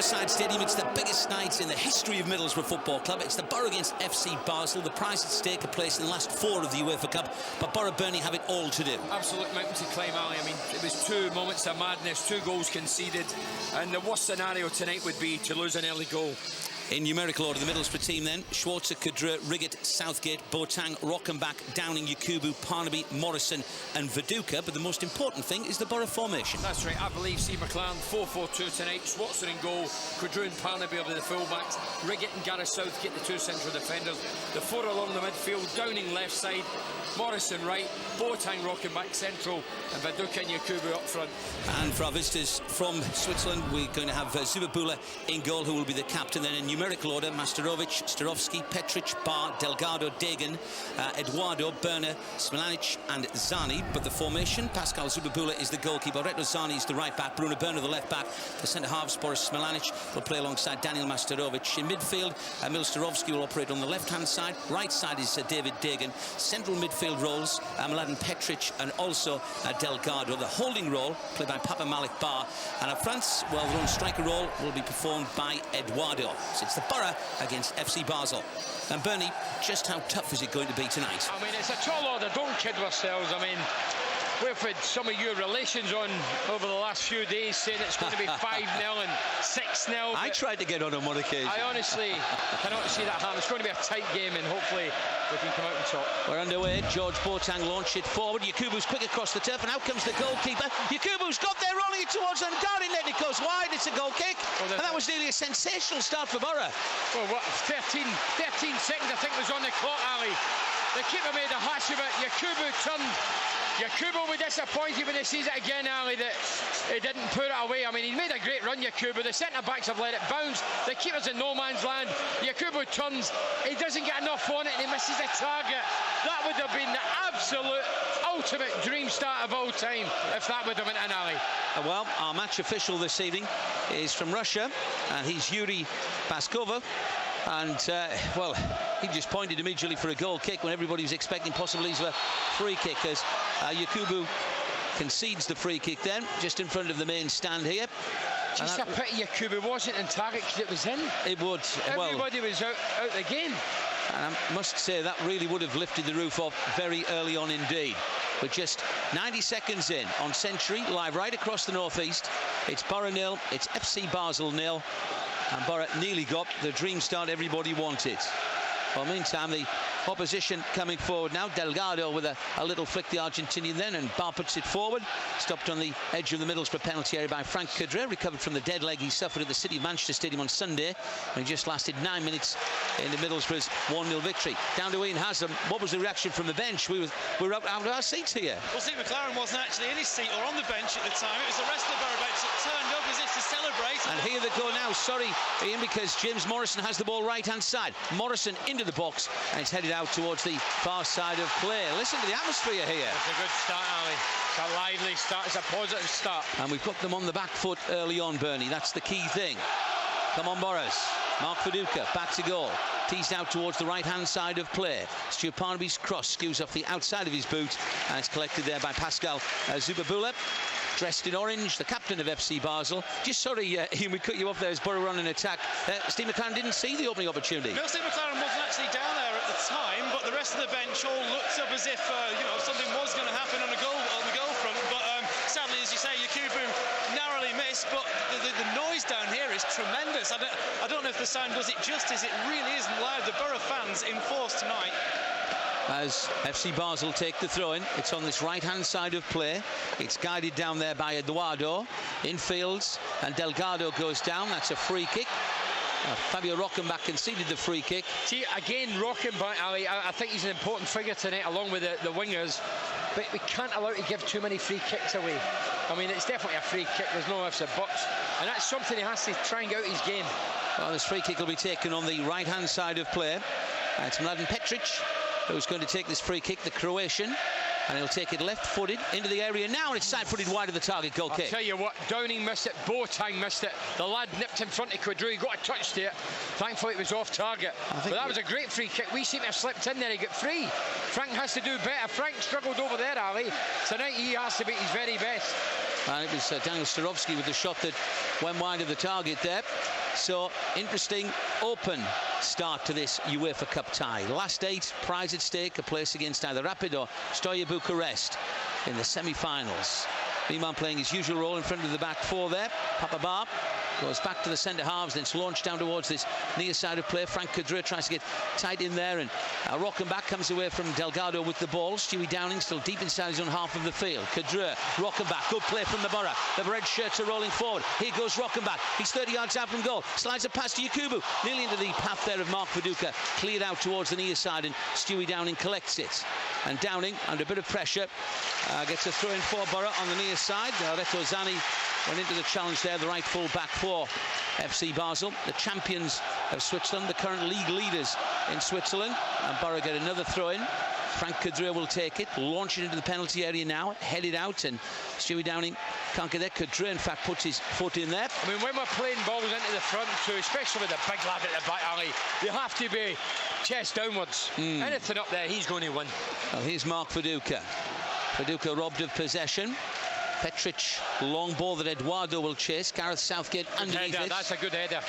Riverside Stadium. It's the biggest night in the history of Middlesbrough Football Club. It's the Borough against FC Basel. The prize at stake a place in the last 4 of the UEFA Cup, but Borough Burnley have it all to do. Absolute mountain to climb, Ali. I mean, it was 2 moments of madness, 2 goals conceded, and the worst scenario tonight would be to lose an early goal. In numerical order, the Middlesbrough team then: Schwarzer, Kudra, Riggett, Southgate, Boateng, Rockenbach, Downing, Yakubu, Parnaby, Morrison and Viduka. But the most important thing is the Borough formation. That's right. I believe Steve McLaren 4-4-2 tonight. Schwarzer in goal, Kudra and Parnaby over the fullbacks, Riggett and Gareth Southgate the 2 central defenders, the 4 along the midfield, Downing left side, Morrison right, Boateng, Rockenbach central, and Viduka and Yakubu up front. And for our visitors from Switzerland, we're going to have Zubabula in goal, who will be the captain. Then in numerical order: Masterovic, Starovski, Petric, Bar, Delgado, Dagan, Eduardo, Berner, Smilanic and Zani. But the formation: Pascal Zubabula is the goalkeeper, Reto Zani is the right back, Bruno Berner the left back, the centre halves Boris Smilanic will play alongside Daniel Masterovic. In midfield, Emil Starovski will operate on the left hand side, right side is David Dagan. Central midfield roles: Mladen Petric and also Delgado. The holding role played by Papa Malik Bar, and up front, well, their own striker role will be performed by Eduardo. So it's the Borough against FC Basel. And Bernie, just how tough is it going to be tonight? I mean, it's a tall order, don't kid ourselves. I mean, we've had some of your relations on over the last few days saying it's going to be 5-0 and 6-0. I tried to get on one occasion. I honestly cannot see that happen. It's going to be a tight game, and hopefully we can come out on top. We're underway. George Boateng launch it forward. Yakubu's quick across the turf, and out comes the goalkeeper. Yakubu's got there, rolling it towards them. Darling let it goes wide. It's a goal kick. Well, and that was nearly a sensational start for Borough. Well, what, 13 seconds I think was on the clock, Ali. The keeper made a hash of it. Yakubu turned. Yakubu will be disappointed when he sees it again, Ali, that he didn't put it away. I mean, he made a great run, Yakubu. The centre-backs have let it bounce. The keeper's in no man's land. Yakubu turns. He doesn't get enough on it and he misses the target. That would have been the absolute ultimate dream start of all time if that would have went in, Ali. Well, our match official this evening is from Russia, and he's Yuri Baskova. And, well, he just pointed immediately for a goal kick when everybody was expecting possibilities of a free kick, as Yakubu concedes the free kick then, just in front of the main stand here. Just a pity Yakubu wasn't in target because it was in. It would. Everybody was out the game. And I must say that really would have lifted the roof off very early on indeed. But just 90 seconds in on Century, live right across the northeast, it's Borough 0, it's FC Basel 0. And Borough nearly got the dream start everybody wanted. Well, meantime, the opposition coming forward now. Delgado with a little flick, the Argentinian then, and Bar puts it forward. Stopped on the edge of the Middlesbrough penalty area by Frank Kudra, recovered from the dead leg he suffered at the City of Manchester Stadium on Sunday. And he just lasted 9 minutes in the Middlesbrough's 1-0 victory. Down to Ian Haslam. What was the reaction from the bench? We were out of our seats here. Well, Steve McLaren wasn't actually in his seat or on the bench at the time. It was the rest of the Borough bench that turned up as if to celebrate. And here they go now. Sorry, Ian, because James Morrison has the ball right-hand side. Morrison into the box, and it's headed out towards the far side of play. Listen to the atmosphere here. It's a good start, Ali. It's a lively start. It's a positive start. And we've got them on the back foot early on, Bernie. That's the key thing. Come on, Boris. Mark Viduka back to goal. Teased out towards the right-hand side of play. Stuart Parnaby's cross skews off the outside of his boot, and it's collected there by Pascal Zubabula, dressed in orange, the captain of FC Basel. Just sorry, Ian, we cut you off there as Borough run an attack. Steve McLaren didn't see the opening opportunity. No, Steve McLaren wasn't actually down there at the time, but the rest of the bench all looked up as if something was going to happen on the goal front. But sadly, as you say, Yakubu narrowly missed. But the noise down here is tremendous. I don't know if the sound does it justice. It really isn't loud. The Borough fans in force tonight. As FC Basel take the throw-in, it's on this right-hand side of play. It's guided down there by Eduardo, infields, and Delgado goes down. That's a free kick. Fabio Rockenbach conceded the free kick. See, again, Rockenbach, Ali, I think he's an important figure tonight, along with the wingers. But we can't allow to give too many free kicks away. I mean, it's definitely a free kick. There's no ifs or buts. And that's something he has to try and get out his game. Well, this free kick will be taken on the right-hand side of play. It's Mladen Petric who's going to take this free kick, the Croatian. And he'll take it left-footed into the area now, and it's side-footed wide of the target. Goal kick. I'll tell you what, Downing missed it, Boateng missed it. The lad nipped in front of Kudra, he got a touch to it. Thankfully it was off target. But that was a great free kick. We seem to have slipped in there, he got free. Frank has to do better. Frank struggled over there, Ali. Tonight he has to be at his very best. And it was Daniel Starowski with the shot that went wide of the target there. So, interesting, open start to this UEFA Cup tie. Last 8, prize at stake, a place against either Rapid or Steaua Bucharest in the semi-finals. Beeman playing his usual role in front of the back 4 there. Papa Bar goes back to the centre halves, then it's launched down towards this near side of play. Frank Cadre tries to get tight in there, and Rockenbach comes away from Delgado with the ball. Stewie Downing still deep inside his own half of the field. Cadre, Rockenbach, good play from the Borough. The red shirts are rolling forward. Here goes Rockenbach. He's 30 yards out from goal. Slides a pass to Yakubu. Nearly into the path there of Mark Viduka. Cleared out towards the near side, and Stewie Downing collects it. And Downing, under a bit of pressure, gets a throw in for Borough on the near side. Reto Zani went into the challenge there, the right full back for FC Basel, the champions of Switzerland, the current league leaders in Switzerland. And Borough get another throw in. Frank Cadre will take it, launch it into the penalty area now, head it out, and Stewie Downing can't get there. Cadre, in fact, puts his foot in there. I mean, when we're playing balls into the front too, especially with the big lad at the back, Ali, you have to be chest downwards. Anything up there, he's going to win. Well, here's Mark Viduka. Viduka robbed of possession. Petric, long ball that Eduardo will chase. Gareth Southgate underneath it. That's a good header.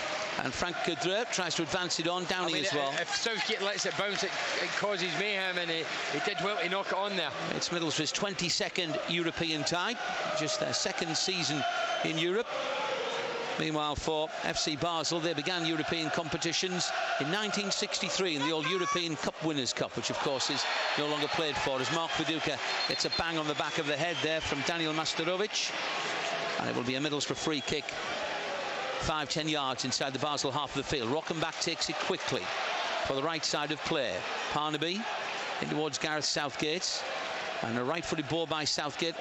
And Frank Cadre tries to advance it on. Downing as well. If Southgate lets it bounce, it causes mayhem, and he did well to knock it on there. It's Middlesbrough's 22nd European tie, just their 2nd season in Europe. Meanwhile, for FC Basel, they began European competitions in 1963 in the old European Cup Winners' Cup, which of course is no longer played for, as Mark Viduka gets a bang on the back of the head there from Daniel Masterovic. And it will be a Middlesbrough free kick, 5-10 yards inside the Basel half of the field. Rockenbach takes it quickly for the right side of play. Parnaby in towards Gareth Southgate. And a right-footed ball by Southgate.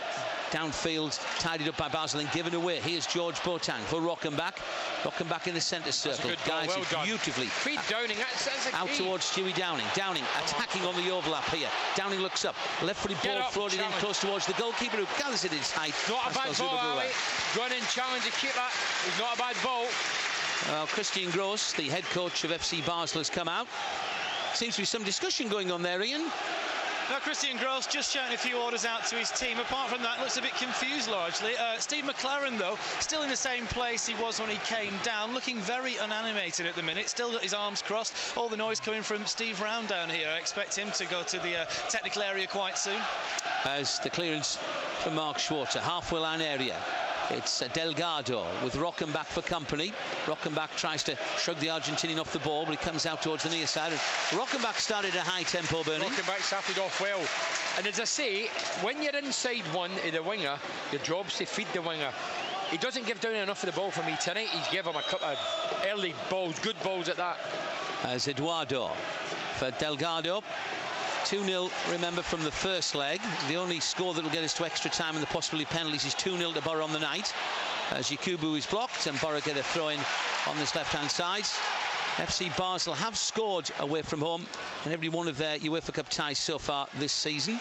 Downfield, tidied up by Basel and given away. Here's George Boateng for Rockenbach. Rockenbach in the centre circle. Guys, well beautifully. Feed Downing, that's out towards Stewie Downing. Downing attacking on the overlap here. Downing looks up. Left-footed ball floated in close towards the goalkeeper, who gathers it in his height. Not a bad ball, Ali. Run in, challenge the keeper. It's not a bad ball. Well, Christian Gross, the head coach of FC Basel, has come out. Seems to be some discussion going on there, Ian. Now, Christian Gross just shouting a few orders out to his team. Apart from that, looks a bit confused largely. Steve McLaren, though, still in the same place he was when he came down, looking very unanimated at the minute. Still got his arms crossed. All the noise coming from Steve Round down here. I expect him to go to the technical area quite soon. As the clearance from Mark Schwarzer, halfway line area. It's Delgado with Rockenbach for company. Rockenbach tries to shrug the Argentinian off the ball, but he comes out towards the near side. And Rockenbach started a high tempo, Bernie. Rockenbach started off well. And as I say, when you're inside one of the winger, your job's to feed the winger. He doesn't give down enough of the ball for me tonight. He's given him a couple of early balls, good balls at that. As Eduardo for Delgado. 2-0, remember, from the first leg. The only score that will get us to extra time and the possibility penalties is 2-0 to Borough on the night. As Yakubu is blocked and Borough get a throw in on this left-hand side. FC Basel have scored away from home in every one of their UEFA Cup ties so far this season.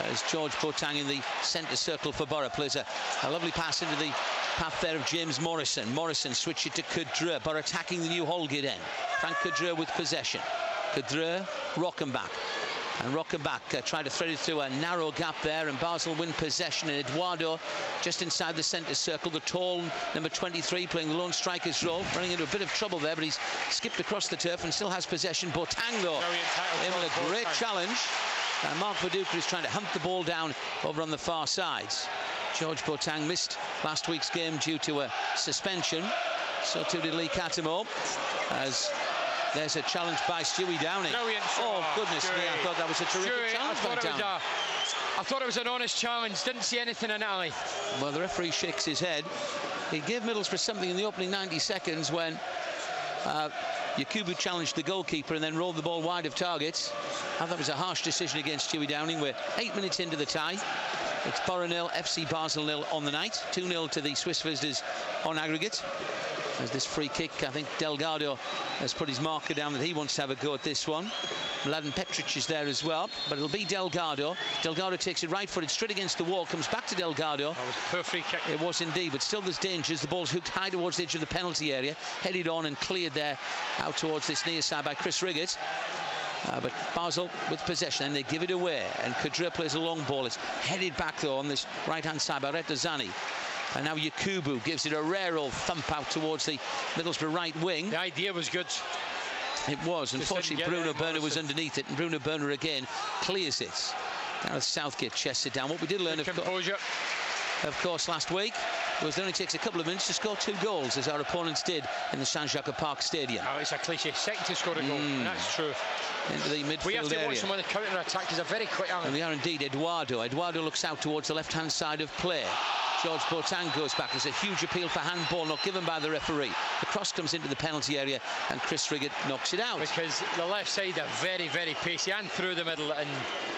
As George Boateng in the centre circle for Borough plays a lovely pass into the path there of James Morrison. Morrison switch it to Cadre. Borough attacking the new Holgate end. Frank Cadre with possession. Cadre, Rockenbach. And Rockenbach tried to thread it through a narrow gap there, and Basel win possession. And Eduardo just inside the centre circle, the tall number 23 playing the lone striker's role, running into a bit of trouble there, but he's skipped across the turf and still has possession. Boateng, though, in with a great challenge. And Mark Viduka is trying to hunt the ball down over on the far sides. George Boateng missed last week's game due to a suspension. So too did Lee Cattermole, as there's a challenge by Stewie Downing. Oh, goodness me, I thought that was a terrific challenge by Downing. I thought it was an honest challenge. Didn't see anything in it, Ali. Well, the referee shakes his head. He gave Middlesbrough something in the opening 90 seconds when Yakubu challenged the goalkeeper and then rolled the ball wide of target. I thought it was a harsh decision against Stewie Downing. We're 8 minutes into the tie. It's Borough 0, FC Basel 0 on the night. 2-0 to the Swiss visitors on aggregate. As this free kick, I think Delgado has put his marker down that he wants to have a go at this one. Mladen Petric is there as well, but it'll be Delgado. Delgado takes it right-footed straight against the wall, comes back to Delgado. That was a poor free kick. It was indeed, but still there's dangers. The ball's hooked high towards the edge of the penalty area, headed on and cleared there out towards this near side by Chris Riggett. But Basel with possession, and they give it away. And Kadri plays a long ball. It's headed back, though, on this right-hand side by Retozani. And now Yakubu gives it a rare old thump out towards the Middlesbrough right wing. The idea was good. It was. Unfortunately, Bruno Berner was underneath it, and Bruno Berner again clears it. Gareth Southgate chests it down. What we did learn, of course, last week was it only takes a couple of minutes to score 2 goals, as our opponents did in the Saint-Jacques Park Stadium. Oh, it's a cliche. Second to score a goal. That's true. Into the midfield area. We have to watch them on the counter-attack. Is a very quick angle. And we are indeed. Eduardo looks out towards the left-hand side of play. George Boateng goes back. There's a huge appeal for handball not given by the referee. The cross comes into the penalty area and Chris Riggott knocks it out. Because the left side are very, very pacey and through the middle, and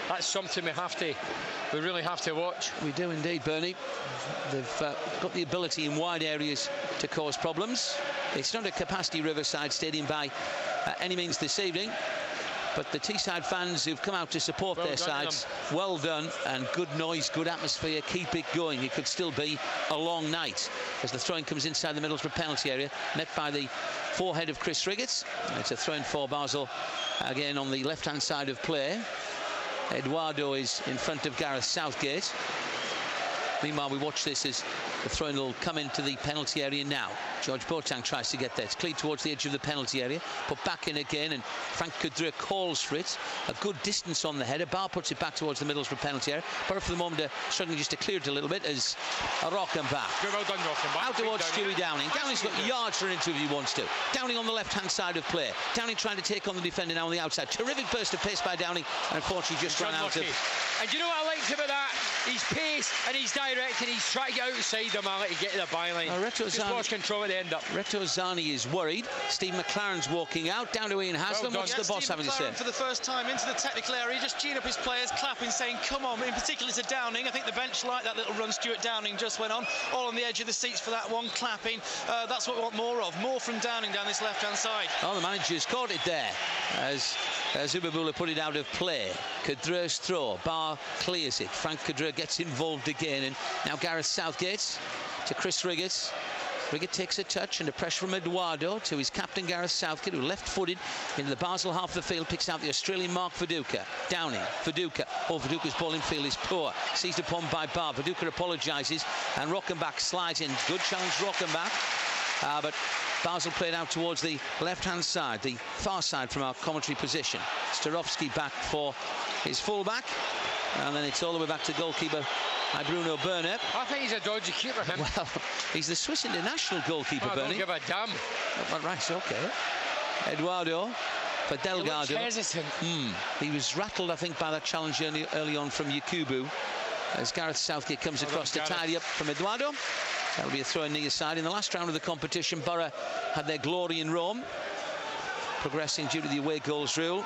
that's something we really have to watch. We do indeed, Bernie. They've got the ability in wide areas to cause problems. It's not a capacity Riverside Stadium by any means this evening. But the Teesside fans who've come out to support their sides, well done, and good noise, good atmosphere, keep it going. It could still be a long night as the throw-in comes inside the Middlesbrough penalty area, met by the forehead of Chris Riggott. It's a throw-in for Basel, again on the left-hand side of play. Eduardo is in front of Gareth Southgate. Meanwhile, we watch this as the throw-in will come into the penalty area now. George Boateng tries to get there. It's cleared towards the edge of the penalty area. Put back in again, and Frank Kadri calls for it. A good distance on the header. Bar puts it back towards the Middlesbrough penalty area. But for the moment, struggling just to clear it a little bit as Rockenbach. Well done, Rockenbach. Out towards Stewie Downing. Downing's got yards for an interview if he wants to. Downing on the left-hand side of play. Downing trying to take on the defender now on the outside. Terrific burst of pace by Downing, and unfortunately just ran out of... And you know what I liked about that? He's pace and he's direct, and he's trying to get outside the man to get to the byline. Just lost control at the end up. Retozani is worried. Steve McLaren's walking out. Down to Ian Haslam. What's the boss having to say? For the first time into the technical area, just cheering up his players, clapping, saying, come on, in particular to Downing. I think the bench liked that little run Stuart Downing just went on. All on the edge of the seats for that one, clapping. That's what we want more of. More from Downing down this left-hand side. Oh, the manager's caught it there as Zubabula put it out of play. Kadri's throw. Bar clears it. Frank Kadri gets involved again, and now Gareth Southgate to Chris Riggott. Riggott takes a touch and a pressure from Eduardo to his captain Gareth Southgate, who left-footed into the Basel half of the field, picks out the Australian Mark Viduka. Downing, Viduka. Oh, Viduka's ball in field is poor. Seized upon by Bar. Viduka apologises and Rockenbach slides in. Good challenge, Rockenbach. But Basel played out towards the left-hand side, the far side from our commentary position. Starowski back for his full-back. And then it's all the way back to goalkeeper by Bruno Berner. I think he's a dodgy keeper, him. Well, he's the Swiss international goalkeeper, Bernie. I don't give a damn. Oh, right, okay. Eduardo for Delgado. He looks hesitant. He was rattled, I think, by that challenge early on from Yakubu. As Gareth Southgate comes across to tidy up from Eduardo. That'll be a throw in near side. In the last round of the competition, Borough had their glory in Rome, progressing due to the away goals rule.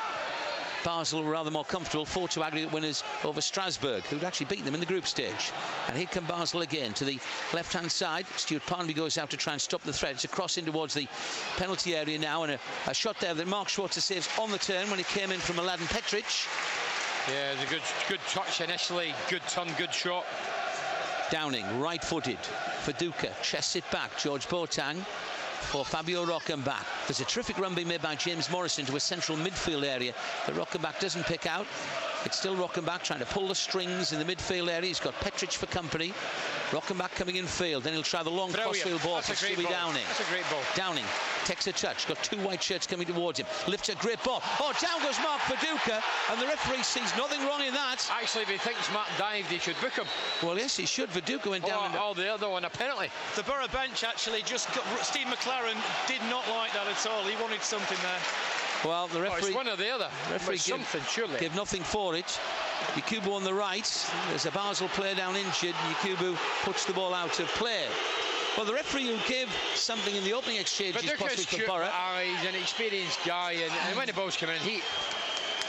Basel were rather more comfortable, 4-2 aggregate winners over Strasbourg, who'd actually beaten them in the group stage. And here come Basel again to the left-hand side. Stuart Parnby goes out to try and stop the threat. It's a cross in towards the penalty area now, and a shot there that Mark Schwarzer saves on the turn when he came in from Mladen Petric. Yeah, it's a good touch initially, good turn, good shot. Downing, right-footed. Viduka chests it back. George Boateng for Fabio Rockenbach. There's a terrific run being made by James Morrison to a central midfield area that Rockenbach doesn't pick out. It's still Rockenbach trying to pull the strings in the midfield area. He's got Petric for company. Rockenbach coming in field. Then he'll try the long crossfield ball for Stewie Downing. That's a great ball. Downing takes a touch. Got 2 white shirts coming towards him. Lifts a great ball. Oh, down goes Mark Viduka, and the referee sees nothing wrong in that. Actually, if he thinks Matt dived, he should book him. Well, yes, he should. Viduka went down. Oh, the other one, a penalty. The Borough bench actually just got... Steve McLaren did not like that at all. He wanted something there. Well, the referee... it's one or the other. Referee give nothing for it. Yakubu on the right. There's a Basel player down injured. Yakubu puts the ball out of play. Well, the referee will give something in the opening exchange is possibly for Borough. He's an experienced guy, and when the ball's coming in,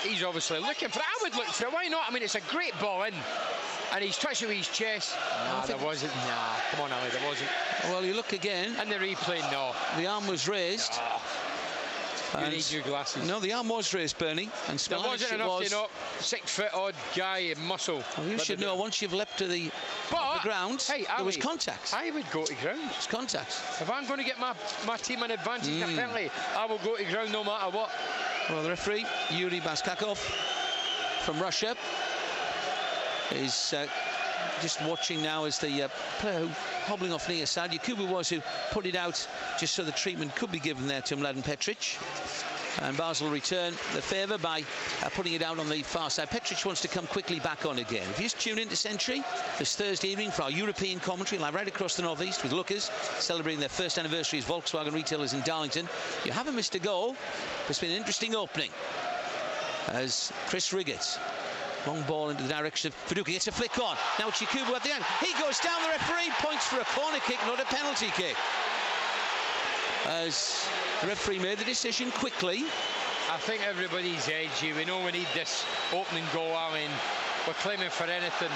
he's obviously looking for it. I would look for it. Why not? I mean, it's a great ball in, and he's touching with his chest. Nah, there wasn't. Nah, come on, Ali, there wasn't. Well, you look again. And the replay, no. The arm was raised. You need your glasses. No, the arm was raised, Bernie. And there wasn't enough to knock 6 foot odd guy in muscle. Well, you should know once you've leapt to the ground, hey, there was contact. I would go to ground. It's contact. If I'm going to get my team an advantage in a penalty, I will go to ground no matter what. Well, the referee, Yuri Baskakov from Russia, is just watching now as the player hobbling off near side. Yakubu was who put it out just so the treatment could be given there to Mladen Petric. And Basel return the favour by putting it out on the far side. Petric wants to come quickly back on again. If you just tune into Century this Thursday evening for our European commentary live right across the northeast with Lookers celebrating their first anniversary as Volkswagen retailers in Darlington, you haven't missed a goal. It's been an interesting opening as Chris Riggett, long ball into the direction of Viduka, gets a flick on. Now it's Yakubu at the end. He goes down, the referee points for a corner kick, not a penalty kick. As the referee made the decision quickly. I think everybody's edgy. We know we need this opening goal. I mean, we're claiming for anything.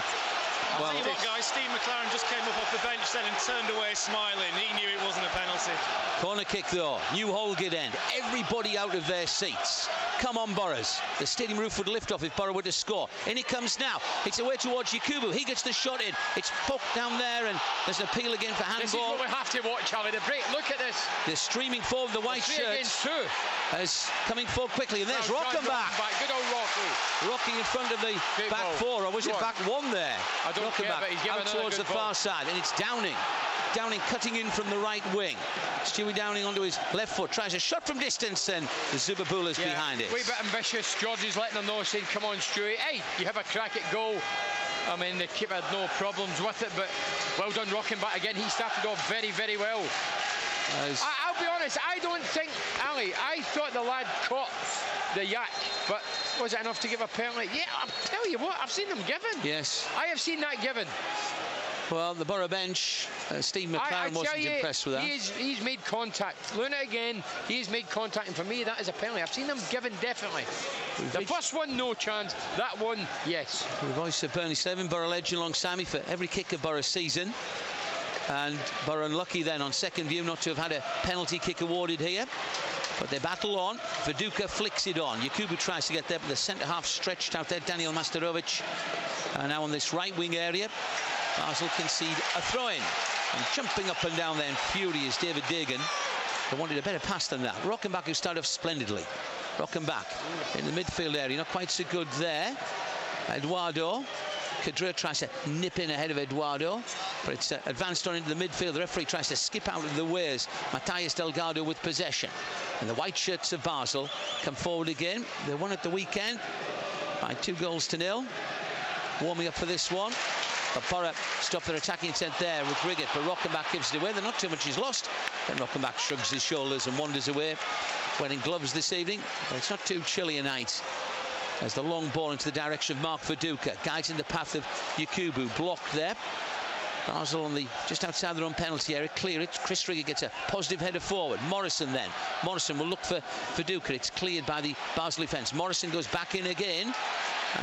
Well, I'll tell you what, guys, Steve McLaren just came up off the bench then and turned away smiling. He knew it wasn't a penalty. Corner kick though, New Holgate end. Everybody out of their seats. Come on, Boroughs. The stadium roof would lift off if Borough were to score. In it comes now. It's away towards Yakubu. He gets the shot in. It's poked down there, and there's an appeal again for handball. This is what we have to watch, Charlie. The break. Look at this. They're streaming forward. The white shirts as coming forward quickly, and there's Rockenbach. Good old Rocky. Rocking in front of the back four, or was it back one there? I don't care, but he's out towards the far side, and it's Downing. Downing cutting in from the right wing. Stewie Downing onto his left foot, tries a shot from distance, and the Zubabula's behind it. A wee bit ambitious. George is letting them know, saying, come on, Stewie, hey, you have a crack at goal. I mean, the keeper had no problems with it, but well done, Rockenbach again. He started off very, very well. I'll be honest, I don't think, Ali, I thought the lad caught the yak, but was it enough to give a penalty? Yeah, I'll tell you what, I've seen them given. Yes. I have seen that given. Well, the Borough bench, Steve McLaren wasn't impressed with that. He's made contact. Luna again, he's made contact, and for me, that is a penalty. I've seen them given, definitely. The first one, no chance. That one, yes. The voice of Bernie Slevin, Borough legend alongside me for every kick of Borough season. And Borough unlucky then on second view not to have had a penalty kick awarded here. But they battle on. Viduka flicks it on. Yakubu tries to get there, but the centre-half stretched out there. Daniel Masterovic. And now on this right-wing area, Basel concede a throw-in. And jumping up and down there in fury is David Dagan. They wanted a better pass than that. Rockenbach, who started off splendidly. Rockenbach in the midfield area, not quite so good there. Eduardo. Cadre tries to nip in ahead of Eduardo, but it's advanced on into the midfield. The referee tries to skip out of the ways. Matthias Delgado with possession. And the white shirts of Basel come forward again. They won at the weekend by 2-0. Warming up for this one. But Borough stopped their attacking intent there with Riggett, but Rockenbach gives it away. They're not too much is lost. Then Rockenbach shrugs his shoulders and wanders away. Wearing gloves this evening, but it's not too chilly a night. As the long ball into the direction of Mark Viduka, guides in the path of Yakubu, blocked there. Basel on the just outside their own penalty area, clear it. Chris Riggett gets a positive header forward. Morrison then. Morrison will look for Viduka. It's cleared by the Basel defence. Morrison goes back in again.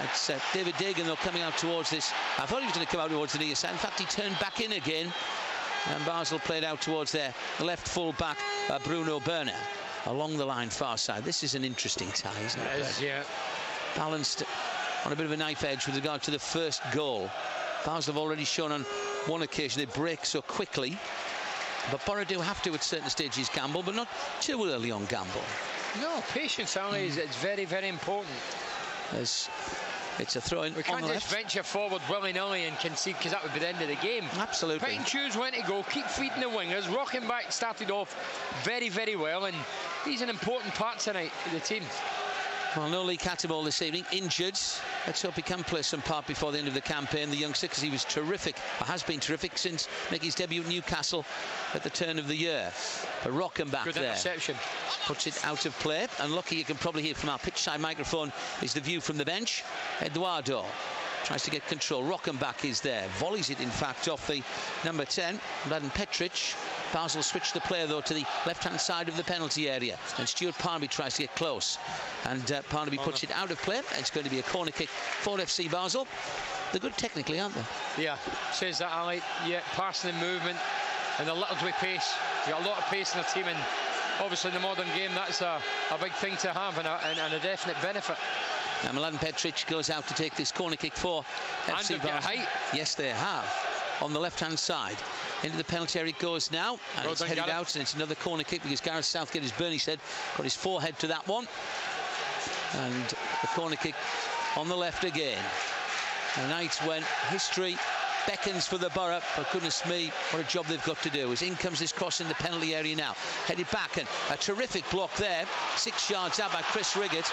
It's David Dagan though coming out towards this. I thought he was going to come out towards the near side. In fact, he turned back in again. And Basel played out towards their left full back, Bruno Berner, along the line far side. This is an interesting tie, isn't it? It is, yeah. Balanced on a bit of a knife edge with regard to the first goal. Basel have already shown on one occasion they break so quickly, but Borough do have to at certain stages gamble, but not too early on gamble. No, patience, Ali, is very, very important. As it's a throw in. We can't just venture forward willy-nilly and concede, because that would be the end of the game. Absolutely. Pick and choose when to go, keep feeding the wingers. Rockenbach started off very, very well, and he's an important part tonight of the team. Well, no Lee Cattermole this evening, injured. Let's hope he can play some part before the end of the campaign, the youngster, because he was terrific, or has been terrific since making his debut at Newcastle at the turn of the year. But Rockenbach good there interception. Puts it out of play. And lucky you can probably hear from our pitch side microphone is the view from the bench. Eduardo tries to get control. Rockenbach is there. Volleys it, in fact, off the number 10, Mladen Petric. Basel switched the player, though, to the left-hand side of the penalty area. And Stuart Parnaby tries to get close. And Parnaby puts it out of play. It's going to be a corner kick for FC Basel. They're good technically, aren't they? Yeah, says that, Ali. Yeah, passing and movement and a little bit of pace. You've got a lot of pace in the team, and obviously in the modern game, that's a big thing to have and a definite benefit. Now Mladen Petric goes out to take this corner kick for FC Basel. Height. Yes, they have. On the left-hand side. Into the penalty area it goes now. And it's headed out, and it's another corner kick because Gareth Southgate, as Bernie said, got his forehead to that one. And the corner kick on the left again. The night when history beckons for the Borough, but goodness me, what a job they've got to do. As in comes this cross in the penalty area now. Headed back, and a terrific block there. 6 yards out by Chris Riggett.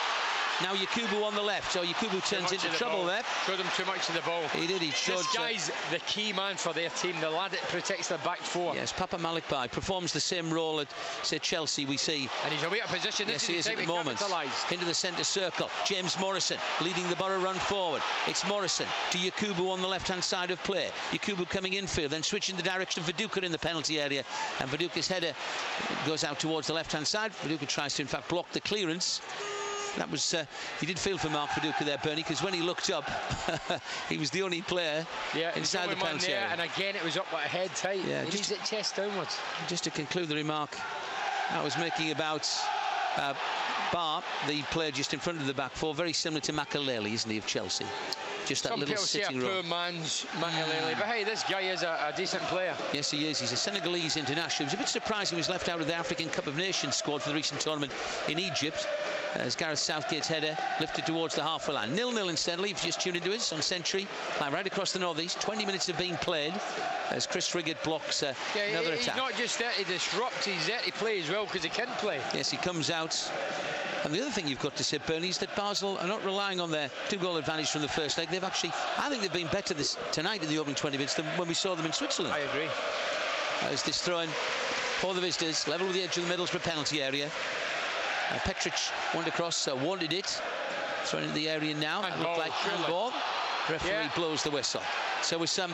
Now Yakubu on the left, so Yakubu turns into trouble there. Showed him too much of the ball. He did, he showed... This guy's the key man for their team, the lad that protects the back four. Yes, Papa Malikbai performs the same role at, say, Chelsea, we see. And he's away out of position. Yes, he is at the moment. Into the centre circle. James Morrison leading the Borough run forward. It's Morrison to Yakubu on the left-hand side of play. Yakubu coming infield, then switching the direction of Viduka in the penalty area. And Viduka's header goes out towards the left-hand side. Viduka tries to, in fact, block the clearance. That was, you did feel for Mark Viduka there, Bernie, because when he looked up, he was the only player inside the penalty area. And again, it was up at head tight. Yeah, he needs it chest downwards. Just to conclude the remark I was making about Barr, the player just in front of the back four, very similar to Makaleli, isn't he, of Chelsea? Just that little sitting row. Poor man's Makaleli, but hey, this guy is a decent player. Yes, he is. He's a Senegalese international. It was a bit surprising he was left out of the African Cup of Nations squad for the recent tournament in Egypt. As Gareth Southgate's header lifted towards the halfway line. 0-0 instead. Leeds just tuned into us on Century, right across the northeast. 20 minutes have been played as Chris Riggett blocks another attack. He's not just there to disrupt, he's there to play as well, because he can play. Yes, he comes out. And the other thing you've got to say, Bernie, is that Basel are not relying on their 2-goal advantage from the first leg. They've actually, I think they've been better tonight in the opening 20 minutes than when we saw them in Switzerland. I agree. As this throw-in for the visitors, level with the edge of the Middlesbrough penalty area. Petric went across, wanted it. Thrown into the area now. That looked like handball. Referee blows the whistle. So with some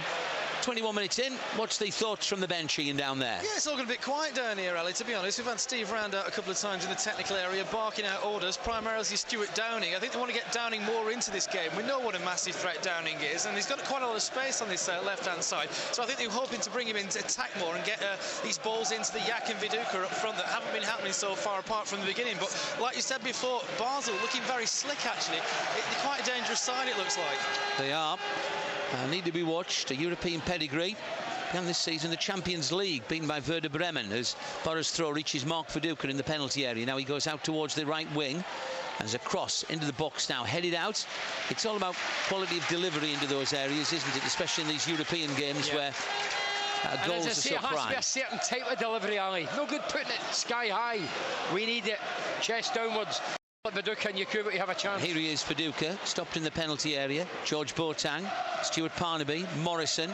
21 minutes in, what's the thoughts from the bench, Ian, down there? Yeah, it's all going to be quiet down here, Ali, to be honest. We've had Steve Round out a couple of times in the technical area, barking out orders, primarily Stuart Downing. I think they want to get Downing more into this game. We know what a massive threat Downing is, and he's got quite a lot of space on this left-hand side. So I think they're hoping to bring him in to attack more and get these balls into the Yak and Viduka up front that haven't been happening so far apart from the beginning. But like you said before, Basel looking very slick, actually. They're quite a dangerous side, it looks like. They are. Need to be watched. A European pedigree. Began this season the Champions League, beaten by Werder Bremen, as Borough's throw reaches Mark Viduka in the penalty area. Now he goes out towards the right wing. There's a cross into the box now, headed out. It's all about quality of delivery into those areas, isn't it? Especially in these European games where goals are so prime. It has to be a certain type of delivery, Ali. No good putting it sky high. We need it chest downwards. Viduka and Yakubu, you have a chance. Here he is, Viduka, stopped in the penalty area. George Boateng, Stuart Parnaby, Morrison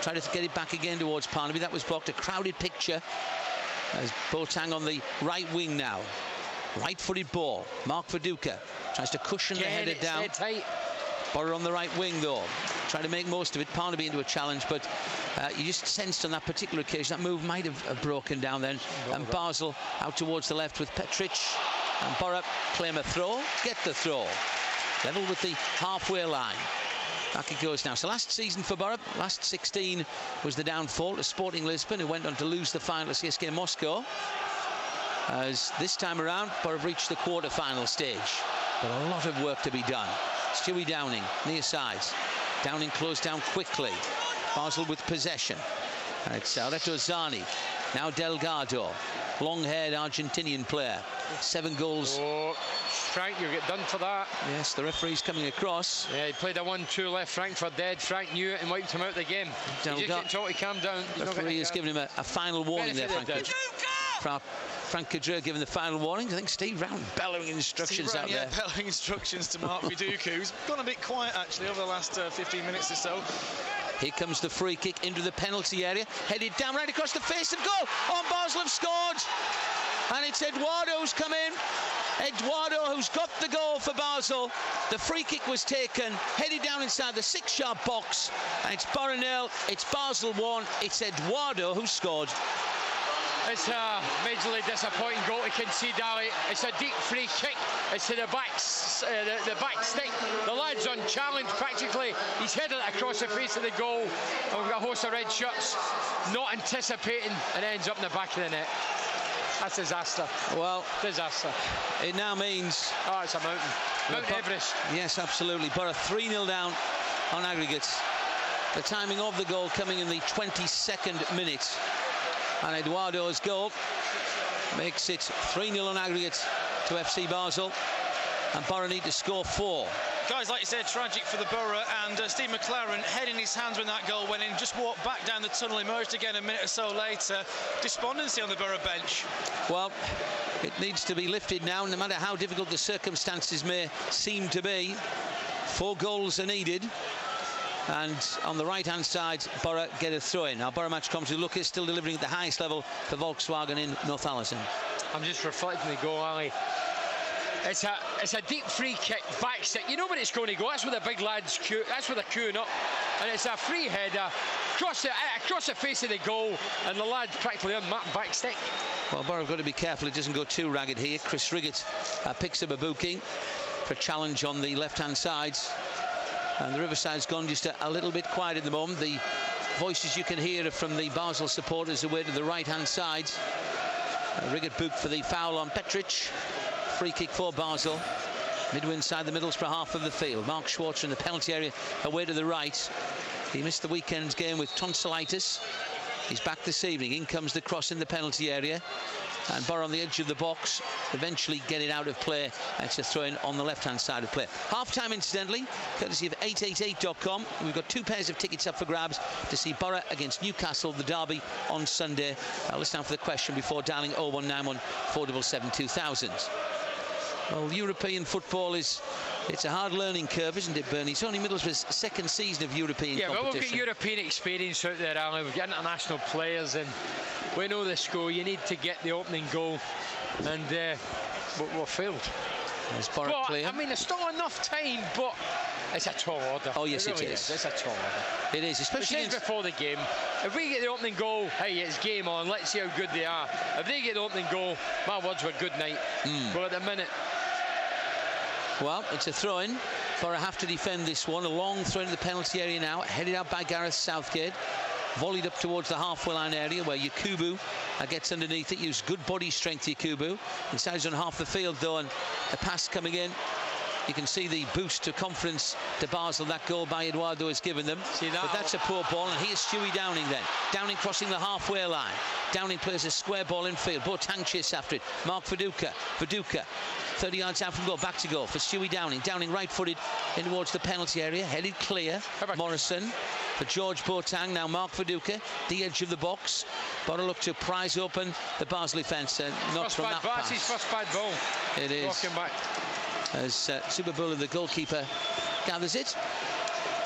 tried to get it back again towards Parnaby. That was blocked. A crowded picture as Boateng on the right wing now. Right-footed ball. Mark Viduka tries to cushion the header down. Borough on the right wing, though. Trying to make most of it. Parnaby into a challenge, but you just sensed on that particular occasion that move might have broken down then. And Basel out towards the left with Petric. And Borough claim a throw, get the throw. Level with the halfway line. Back it goes now. So last season for Borough, last 16 was the downfall to Sporting Lisbon, who went on to lose the final to CSKA Moscow. As this time around, Borough reached the quarter-final stage. But a lot of work to be done. Stewie Downing, near sides. Downing closed down quickly. Basel with possession. And it's Reto Zani. Now Delgado. Long-haired Argentinian player. 7 goals. Oh, Frank, you get done for that. Yes, the referee's coming across. Yeah, he played a 1-2 left Frank for dead. Frank knew it and wiped him out of the game. He just get told to calm down. The referee has given him a final warning there, Frank Cadre given the final warning. I think Steve Round bellowing instructions out there. Bellowing instructions to Mark Viduka, who's gone a bit quiet actually over the last 15 minutes or so. Here comes the free kick into the penalty area, headed down right across the face of goal. Oh, Basel have scored, and it's Eduardo who's come in. Eduardo who's got the goal for Basel. The free kick was taken, headed down inside the 6-yard box, and it's Borough 0, it's Basel 1, it's Eduardo who scored. It's a majorly disappointing goal to concede, Ali. It's a deep free kick. It's to the back stick. The lad's unchallenged practically. He's headed it across the face of the goal. And we've got a host of red shirts not anticipating and ends up in the back of the net. That's disaster. Well, disaster. It now means... Oh, it's a mountain. Mount Everest. Yes, absolutely. Borough 3-0 down on aggregates. The timing of the goal coming in the 22nd minute. And Eduardo's goal makes it 3-0 on aggregate to FC Basel. and Borough need to score 4. Guys, like you said, tragic for the Borough, and Steve McLaren, head in his hands when that goal went in, just walked back down the tunnel, emerged again a minute or so later. Despondency on the Borough bench. Well, it needs to be lifted now, no matter how difficult the circumstances may seem to be. 4 goals are needed. And on the right-hand side, Borough get a throw-in. Now, Borough match comes to Lucas, still delivering at the highest level for Volkswagen in Northallerton. I'm just reflecting the goal, Ali. It's a deep free kick, back stick. You know where it's going to go. That's where the big lads queue. That's where they're queuing up. And it's a free header across the face of the goal, and the lad practically on that back stick. Well, Borough have got to be careful it doesn't go too ragged here. Chris Riggett picks up a booking for a challenge on the left-hand side. And the Riverside's gone just a little bit quiet at the moment. The voices you can hear are from the Basel supporters away to the right-hand side. Riggett booked for the foul on Petric. Free kick for Basel. Midway inside the Middlesbrough half of the field. Mark Schwartz in the penalty area away to the right. He missed the weekend's game with tonsillitis. He's back this evening. In comes the cross in the penalty area. And Borough on the edge of the box, eventually get it out of play. It's a throw-in on the left-hand side of play. Half-time, incidentally, courtesy of 888.com. We've got 2 pairs of tickets up for grabs to see Borough against Newcastle, the derby, on Sunday. Listen out for the question before dialing 0191 477 2000. Well, European football it's a hard learning curve, isn't it, Bernie? It's only Middlesbrough's second season of European competition. Yeah, well, we've got European experience out there, Alan. We've got international players, and we know the score. You need to get the opening goal, and we're failed. There's Borough clear. I mean, there's still enough time, but it's a tall order. Oh, yes, it is. It's a tall order. It is, especially before the game. If we get the opening goal, hey, it's game on. Let's see how good they are. If they get the opening goal, my words were good night. But at the minute... Well, it's a throw-in. Borough have to defend this one. A long throw into the penalty area now, headed out by Gareth Southgate. Volleyed up towards the halfway line area where Yakubu gets underneath it. Used good body strength, Yakubu. Inside his own half the field, though, and the pass coming in. You can see the boost to confidence to Basel that goal by Eduardo has given them. But that's a poor ball, and here's Stewie Downing then. Downing crossing the halfway line. Downing plays a square ball in field. Boateng chase after it. Mark Viduka. 30 yards out from goal, back to goal for Stewie Downing. Downing right-footed in towards the penalty area, headed clear. Morrison for George Boateng. Now Mark Viduka, the edge of the box. Borough look to prize open the Basel defence. Not from that pass. His first bad ball. It is. Walking back. As Superbula, the goalkeeper, gathers it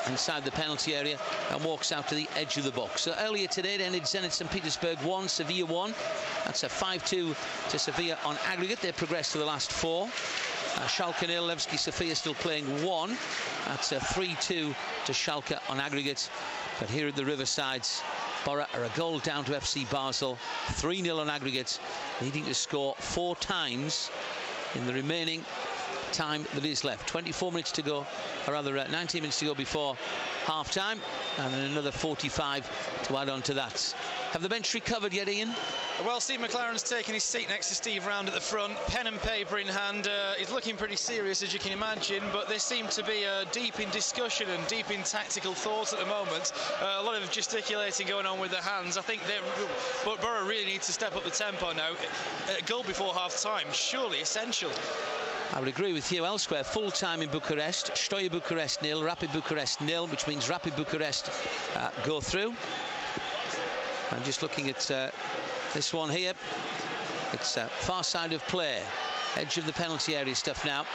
inside the penalty area and walks out to the edge of the box. So earlier today it ended Zenit St. Petersburg 1, Sevilla 1. That's a 5-2 to Sevilla on aggregate. They progressed to the last 4. Schalke 0, Levski Sofia still playing 1. That's a 3-2 to Schalke on aggregate. But here at the Riversides, Borough are a goal down to FC Basel. 3-0 on aggregate, needing to score 4 times in the remaining time that is left. 24 minutes to go, or rather 19 minutes to go before half-time, and then another 45 to add on to that. Have the bench recovered yet, Ian? Well, Steve McLaren's taking his seat next to Steve Round at the front, pen and paper in hand. He's looking pretty serious, as you can imagine, but they seem to be deep in discussion and deep in tactical thought at the moment. A lot of gesticulating going on with their hands. I think but Borough really needs to step up the tempo now. A goal before half-time, surely essential. I would agree with you. Elsewhere, full time in Bucharest. Steaua Bucharest 0, Rapid Bucharest 0, which means Rapid Bucharest go through. I'm just looking at this one here. It's far side of play, edge of the penalty area stuff now.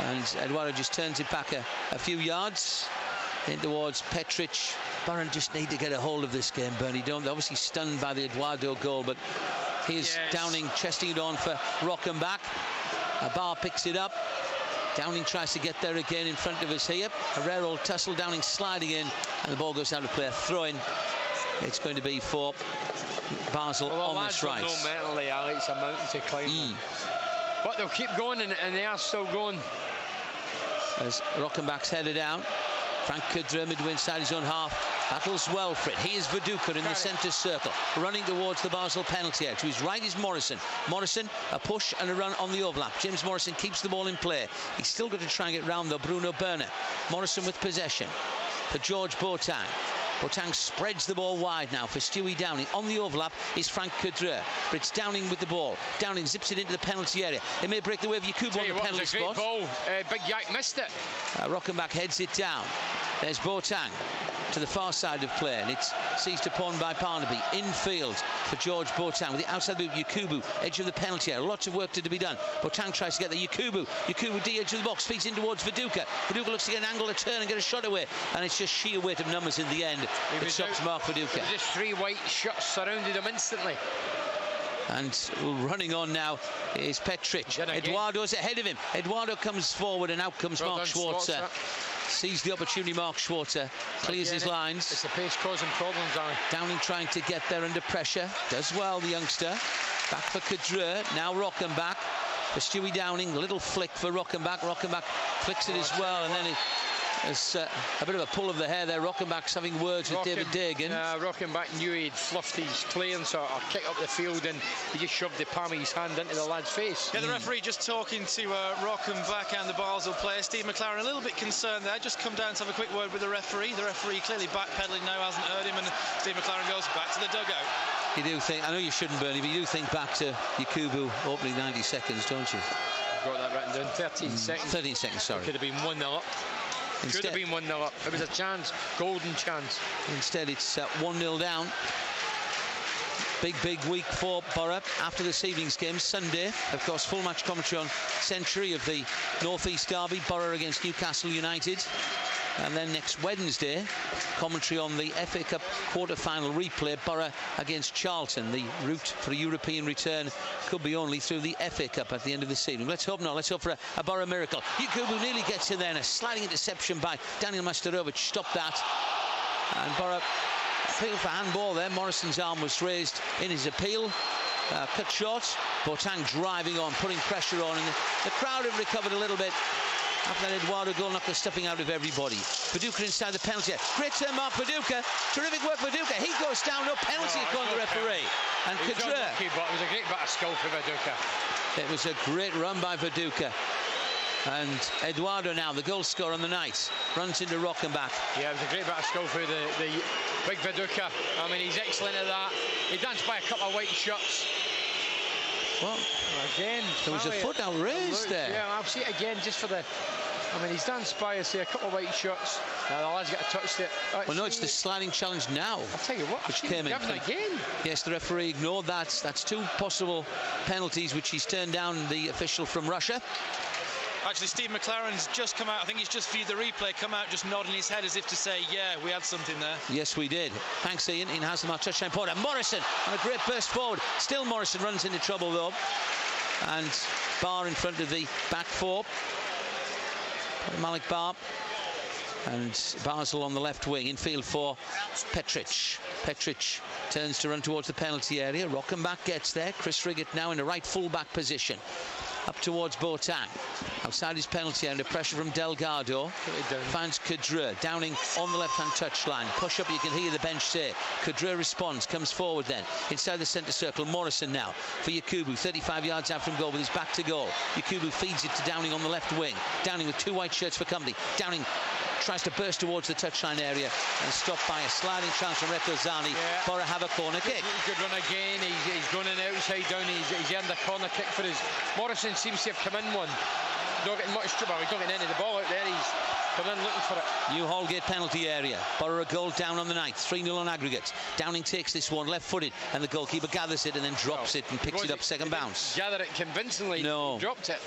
And Eduardo just turns it back a few yards in towards Petric. Borough just need to get a hold of this game, Bernie. They're obviously stunned by the Eduardo goal, but here's Downing chesting it on for Rockenbach. Bar picks it up. Downing tries to get there again in front of us here. A rare old tussle. Downing sliding in, and the ball goes out of play. A throw-in. It's going to be for Basel on this right. No mentally, Alex, a mountain to climb. But they'll keep going, and they are still going. As Rockenbach's headed out. Frank Kudra midway inside his own half. Battles well for it. Here's Viduka in the centre circle, running towards the Basel penalty area. To his right is Morrison. Morrison, a push and a run on the overlap. James Morrison keeps the ball in play. He's still got to try and get round though. Bruno Berner. Morrison with possession for George Boateng. Boateng spreads the ball wide now for Stewie Downing. On the overlap is Frank Cadre, but it's Downing with the ball. Downing zips it into the penalty area. It may break the way of Yakubu on the penalty spot. Ball. Big Yak missed it. Rockenbach heads it down. There's Boateng to the far side of play, and it's seized upon by Barnaby. Infield for George Boateng with the outside boot. Yakubu, edge of the penalty area. Lots of work to be done. Boateng tries to get the Yakubu D edge of the box, feeds in towards Viduka. Viduka looks to get an angle to turn and get a shot away, and it's just sheer weight of numbers in the end that stops Mark Viduka. Just 3 white shots surrounded him instantly. And running on now is Petric. Eduardo's ahead of him. Eduardo comes forward, and out comes Mark Schwarzer. Sees the opportunity, Mark Schwarzer clears his lines. It's the pace causing problems, Alan. Downing trying to get there under pressure. Does well, the youngster. Back for Cadre. Now Rockenbach for Stewie Downing. Little flick for Rockenbach. Rockenbach flicks it as well, and then there's a bit of a pull of the hair there. Rockenbach's having words with David Dagan. Rockenbach knew he'd fluffed his clearance or kick up the field, and he just shoved the palm of his hand into the lad's face. Yeah, the referee just talking to Rockenbach and the Basel player. Steve McLaren a little bit concerned there. Just come down to have a quick word with the referee. The referee clearly backpedaling now, hasn't heard him, and Steve McLaren goes back to the dugout. You do think, I know you shouldn't, Bernie, but you do think back to Yakubu opening 90 seconds, don't you? Got that written down. 13 seconds. 13 seconds, sorry. Could have been 1-0 up. Could have been 1-0 up. It was a chance, golden chance. Instead, it's 1-0 down. Big week for Borough after this evening's game. Sunday, of course, full match commentary on Century of the North East Derby, Borough against Newcastle United. And then next Wednesday, commentary on the FA Cup quarter-final replay, Borough against Charlton. The route for a European return could be only through the FA Cup at the end of the season. Let's hope not. Let's hope for a Borough miracle. Yakubu nearly gets in there, and a sliding interception by Daniel Masterovic stopped that. And Borough appeal for handball there. Morrison's arm was raised in his appeal. Cut short. Boateng driving on, putting pressure on, and the crowd have recovered a little bit after that Eduardo goal knocked the stuffing out of everybody. Viduka inside the penalty. Great turn, Mark Viduka. Terrific work, Viduka. He goes down, no penalty according to the referee. And Cadre. It was a great bit of skill for Viduka. It was a great run by Viduka. And Eduardo now, the goal scorer on the night, runs into Rockenbach. Yeah, it was a great bit of skill for the big Viduka. I mean, he's excellent at that. He danced by a couple of white shots. Well, again, there was a foot outraised there. Yeah, I'll see it again just for the. I mean, he's danced by, I say, a couple of white shots. Now the lad's got to touch it. Well, no, it's the sliding challenge now. I'll tell you what, which came in again. Yes, the referee ignored that. That's 2 possible penalties, which he's turned down, the official from Russia. Actually, Steve McLaren's just come out. I think he's just viewed the replay, come out just nodding his head as if to say, yeah, we had something there. Yes, we did. Thanks, Ian. Ian Haslam, our touchline reporter. Morrison on a great burst forward. Still Morrison runs into trouble, though. And Barr in front of the back four. Malik Barr. And Basel on the left wing. Infield for Petric. Petric turns to run towards the penalty area. Rockenbach gets there. Chris Riggett now in the right full-back position. Up towards Boateng. Outside his penalty area, pressure from Delgado. Finds Cadre. Downing on the left-hand touchline. Push up, you can hear the bench say. Cadre responds, comes forward then. Inside the centre circle, Morrison now for Yakubu. 35 yards out from goal with his back to goal. Yakubu feeds it to Downing on the left wing. Downing with 2 white shirts for company. Downing tries to burst towards the touchline area and stopped by a sliding chance from Reto Zani for a have a corner kick. Good run again. He's going in outside down. He's earned a corner kick for his. Morrison seems to have come in one. Not getting much trouble. He's not getting any of the ball out there. He's come in looking for it. New Holgate penalty area. Borough a goal down on the night. 3-0 on aggregate. Downing takes this one left-footed, and the goalkeeper gathers it and then drops it and picks it up second bounce. Gathered it convincingly. No. He dropped it.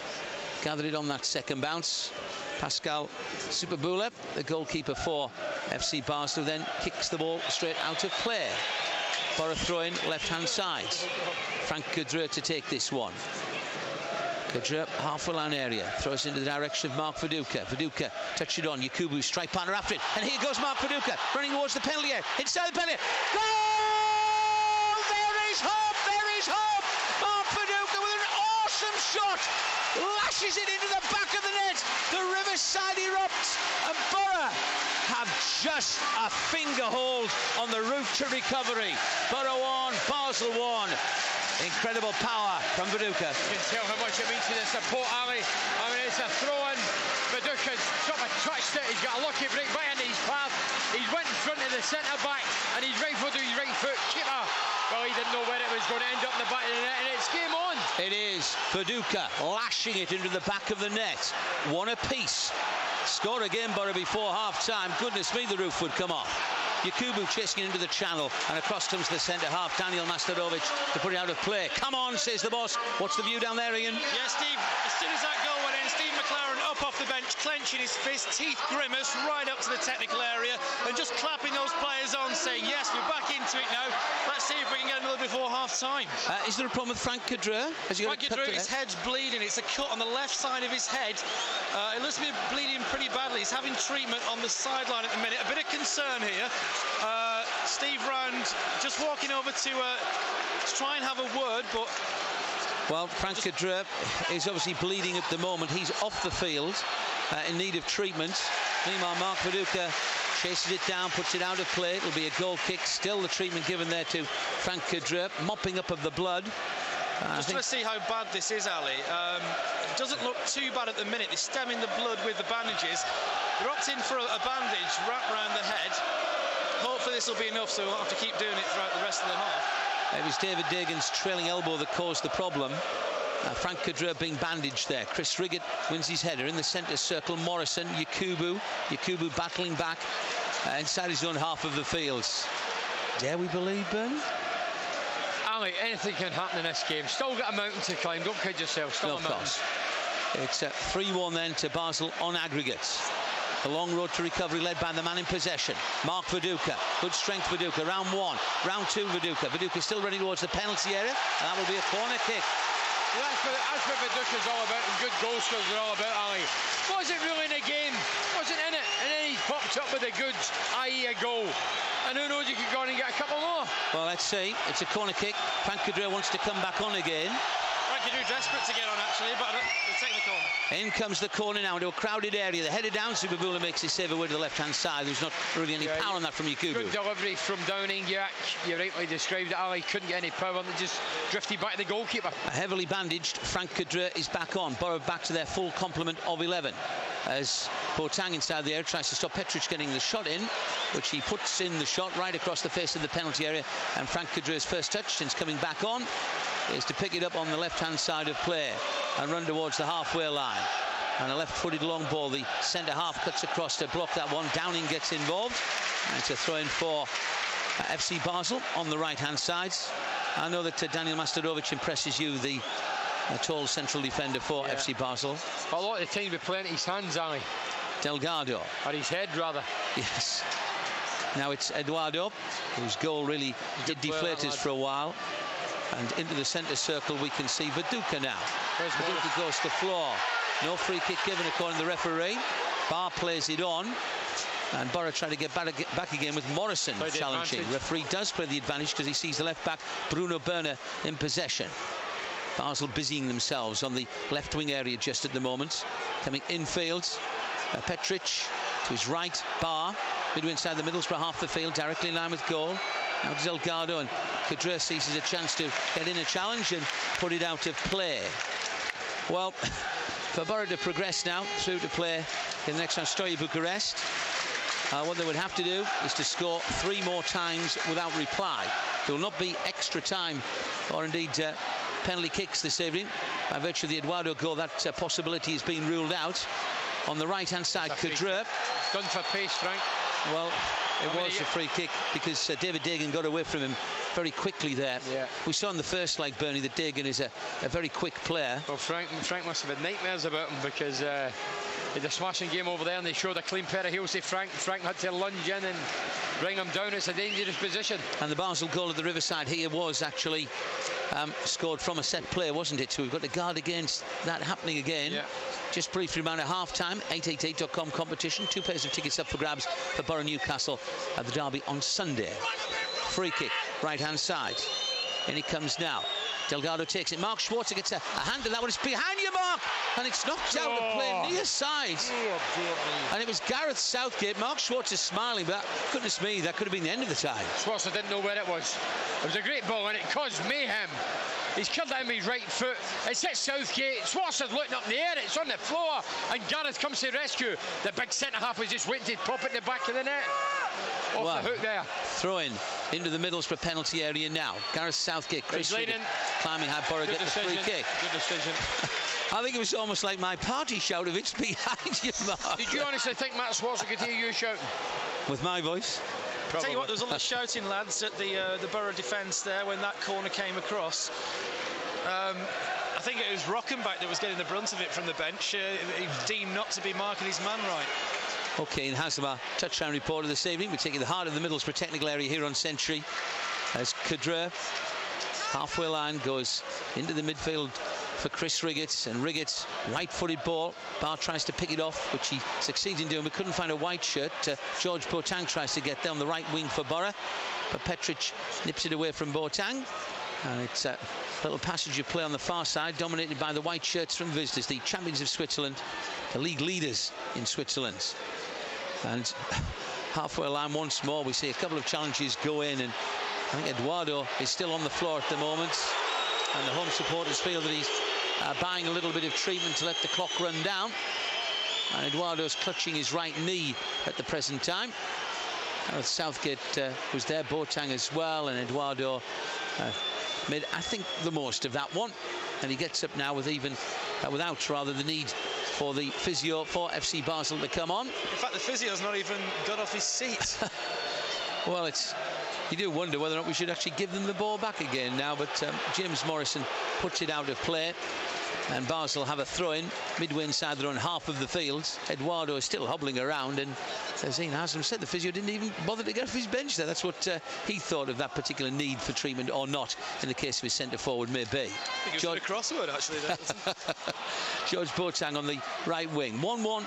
Gathered it on that second bounce. Pascal Superbula, the goalkeeper for FC Basel, then kicks the ball straight out of play. Borough throwing left-hand side. Frank Cadre to take this one. Cadre, half-a-line area, throws into the direction of Mark Viduka. Viduka touched it on. Yakubu, strike partner after it. And here goes Mark Viduka, running towards the penalty area. Inside the penalty area. Goal! There is hope! There is hope! Mark Viduka with an awesome shot. Lashes it into the back of the net. The Riverside erupts, and Borough have just a finger hold on the route to recovery. Borough 1, Basel 1. Incredible power from Viduka. You can tell how much it means to the support alley. I mean, it's a throw-in. Viduka's sort of touched it. He's got a lucky break right into his path. He's went in front of the centre-back and he's rifled his right foot. Keeper, well, he didn't know where it was going to end up in the back of the net, and it's game on. It is. Viduka lashing it into the back of the net. One apiece. Score again, Borough, before half-time. Goodness me, the roof would come off. Yakubu chasing into the channel, and across comes the centre-half, Daniel Masterovic, to put it out of play. Come on, says the boss. What's the view down there, Ian? Yeah, Steve, as soon as that goal went in, Steve McLaren up off the bench, clenching his fist, teeth grimace, right up to the technical area, and just clapping those players on, saying, yes, we're back into it now. Let's see if we can get another before half-time. Is there a problem with Frank Cadreur? Frank Cadreur, his head's bleeding. It's a cut on the left side of his head. It looks to be bleeding pretty badly. He's having treatment on the sideline at the minute. A bit of concern here. Steve Round just walking over to try and have a word, but... Well, Frank Cadreur is obviously bleeding at the moment. He's off the field in need of treatment. Meanwhile, Mark Viduka chases it down, puts it out of play. It'll be a goal kick. Still the treatment given there to Frank Cadreur, mopping up of the blood. Just to see how bad this is, Ali. It doesn't look too bad at the minute. They're stemming the blood with the bandages. They're opting for a bandage wrapped around the head. Hopefully this will be enough, so we won't have to keep doing it throughout the rest of the half. It was David Dagan's trailing elbow that caused the problem. Frank Cadreur being bandaged there. Chris Riggett wins his header in the centre circle. Morrison, Yakubu battling back inside his own half of the fields. Dare we believe, Bernie? Ali, anything can happen in this game. Still got a mountain to climb. Don't kid yourself. Still no, a mountain. Of course. It's 3-1 then to Basel on aggregates. A long road to recovery led by the man in possession, Mark Viduka. Good strength, Viduka. Round 1, round 2, Viduka. Viduka still running towards the penalty area, and that will be a corner kick. Well, that's what Viduka's all about, and good goal scorers are all about, Ali. Wasn't really in the game, wasn't in it, and then he popped up with the goods, i.e. a goal. And who knows, you could go on and get a couple more. Well, let's see. It's a corner kick. Frank Cadreur wants to come back on again. Frank Cadreur desperate to get on, actually, but they'll take the corner. In comes the corner now into a crowded area. The header down. Subabula makes his save away to the left-hand side. There's not really any power on that from Yakubu. Good delivery from Downing. You rightly described it, Ali. Couldn't get any power on it. Just drifted back to the goalkeeper. Heavily bandaged, Frank Cadreur is back on. Borough back to their full complement of 11. As Boateng inside the area tries to stop Petric getting the shot in, which he puts in the shot right across the face of the penalty area. And Frank Cadreur's first touch since coming back on is to pick it up on the left-hand side of play and run towards the halfway line. And a left-footed long ball, the centre-half cuts across to block that one. Downing gets involved. And it's a throw-in for FC Basel on the right-hand side. I know that Daniel Masterovic impresses you, the tall central defender for FC Basel. A lot of the time we play into his hands, Ali. Delgado. Or his head, rather. Yes. Now it's Eduardo, whose goal really did deflate us for a while. And into the centre circle we can see Viduka now. Viduka goes to the floor. No free kick given according to the referee. Barr plays it on. And Borough trying to get back again with Morrison challenging. Referee does play the advantage because he sees the left back Bruno Berner in possession. Basel busying themselves on the left wing area just at the moment. Coming infield. Petric to his right. Barr midway inside the Middlesbrough half the field, directly in line with goal. Now to Delgado, and Cadreur seizes a chance to get in a challenge and put it out of play. Well, for Borough to progress now through to play in the next round, Steaua Bucharest, what they would have to do is to score 3 more times without reply. There will not be extra time or indeed penalty kicks this evening. By virtue of the Eduardo goal, that possibility has been ruled out. On the right-hand side, Cadreur. Done for pace, Frank. Well, it was a free kick because David Dagan got away from him very quickly there. Yeah. We saw in the first leg, Bernie, that Dagan is a very quick player. Well, Frank must have had nightmares about him because he had a smashing game over there and they showed a clean pair of heels to Frank. Frank had to lunge in and bring him down. It's a dangerous position. And the Basel goal at the Riverside here was actually scored from a set play, wasn't it? So we've got to guard against that happening again. Yeah. Just briefly around at half-time, 888.com competition. 2 pairs of tickets up for grabs for Borough Newcastle at the derby on Sunday. Free kick, right-hand side. In it comes now. Delgado takes it. Mark Schwarzer gets a hand, and that one is behind you, Mark! And it's knocked out of play near side. And it was Gareth Southgate. Mark Schwarzer smiling, but goodness me, that could have been the end of the tie. Schwarzer didn't know where it was. It was a great ball, and it caused mayhem. He's killed down with his right foot. It's hit Southgate. Schwarzer's looking up in the air. It's on the floor. And Gareth comes to the rescue. The big centre-half was just waiting to pop it in the back of the net. Off the hook there. Throw-in into the Middlesbrough penalty area now. Gareth Southgate, Chris Riggett, climbing high. Borough get the free kick. Good decision. I think it was almost like my party shout of "It's behind you, Mark." Did you honestly think Matt Swanson could hear you shouting? With my voice? Tell you what, there was a lot of shouting, lads, at the Borough defence there when that corner came across. I think it was Rockenbach that was getting the brunt of it from the bench. He deemed not to be marking his man right. OK, and Haslam, touchdown reporter this evening. We're taking the heart of the Middlesbrough technical area here on Century. As Kadra, halfway line, goes into the midfield for Chris Riggett, and Riggett's right-footed ball. Barr tries to pick it off, which he succeeds in doing. We couldn't find a white shirt. George Boateng tries to get there on the right wing for Borough, but Petric nips it away from Boateng. And it's a little passage of play on the far side, dominated by the white shirts from visitors, the champions of Switzerland, the league leaders in Switzerland. And halfway line once more, we see a couple of challenges go in, and I think Eduardo is still on the floor at the moment, and the home supporters feel that he's buying a little bit of treatment to let the clock run down. And Eduardo's clutching his right knee at the present time. Southgate was there, Boateng as well, and Eduardo made, I think, the most of that one. And he gets up now with without the need for the physio for FC Basel to come on. In fact, the physio's not even got off his seat. Well, you do wonder whether or not we should actually give them the ball back again now, but James Morrison puts it out of play, and Basel have a throw-in midway inside their own half of the field. Eduardo is still hobbling around, and as Ian Haslam said, the physio didn't even bother to get off his bench there. That's what he thought of that particular need for treatment, or not, in the case of his centre forward, maybe. I think it was a crossword, actually. George Boateng on the right wing. 1-1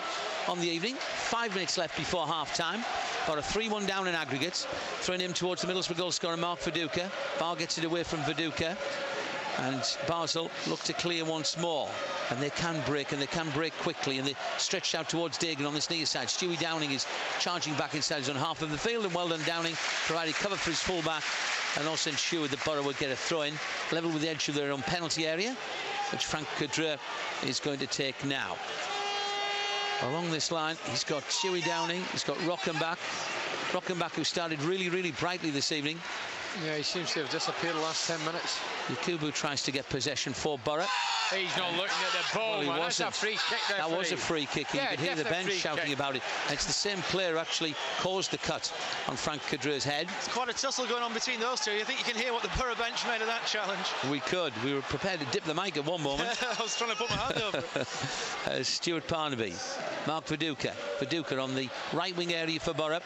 on the evening. 5 minutes left before half-time. Or a 3-1 down in aggregate. Throwing him towards the Middlesbrough goal scorer, Mark Viduka. Barr gets it away from Viduka. And Basel look to clear once more. And they can break, and they can break quickly. And they stretch out towards Dagan on this near side. Stewie Downing is charging back inside his own half of the field. And well done, Downing, provided cover for his fullback. And also ensured that Borough would get a throw-in. Level with the edge of their own penalty area, which Frank Kadra is going to take now. Along this line, he's got Stewie Downing, he's got Rockenbach, who started really, really brightly this evening. Yeah, he seems to have disappeared the last 10 minutes. Yakubu tries to get possession for Borough. He's not looking at the ball, well, man. That's a free kick there. That was a free kick. You could hear the bench shouting about it. And it's the same player who actually caused the cut on Frank Kadra's head. It's quite a tussle going on between those two. You think you can hear what the Borough bench made of that challenge? We could. We were prepared to dip the mic at one moment. I was trying to put my hand over it. Stuart Parnaby, Mark Viduka. Viduka on the right wing area for Borough.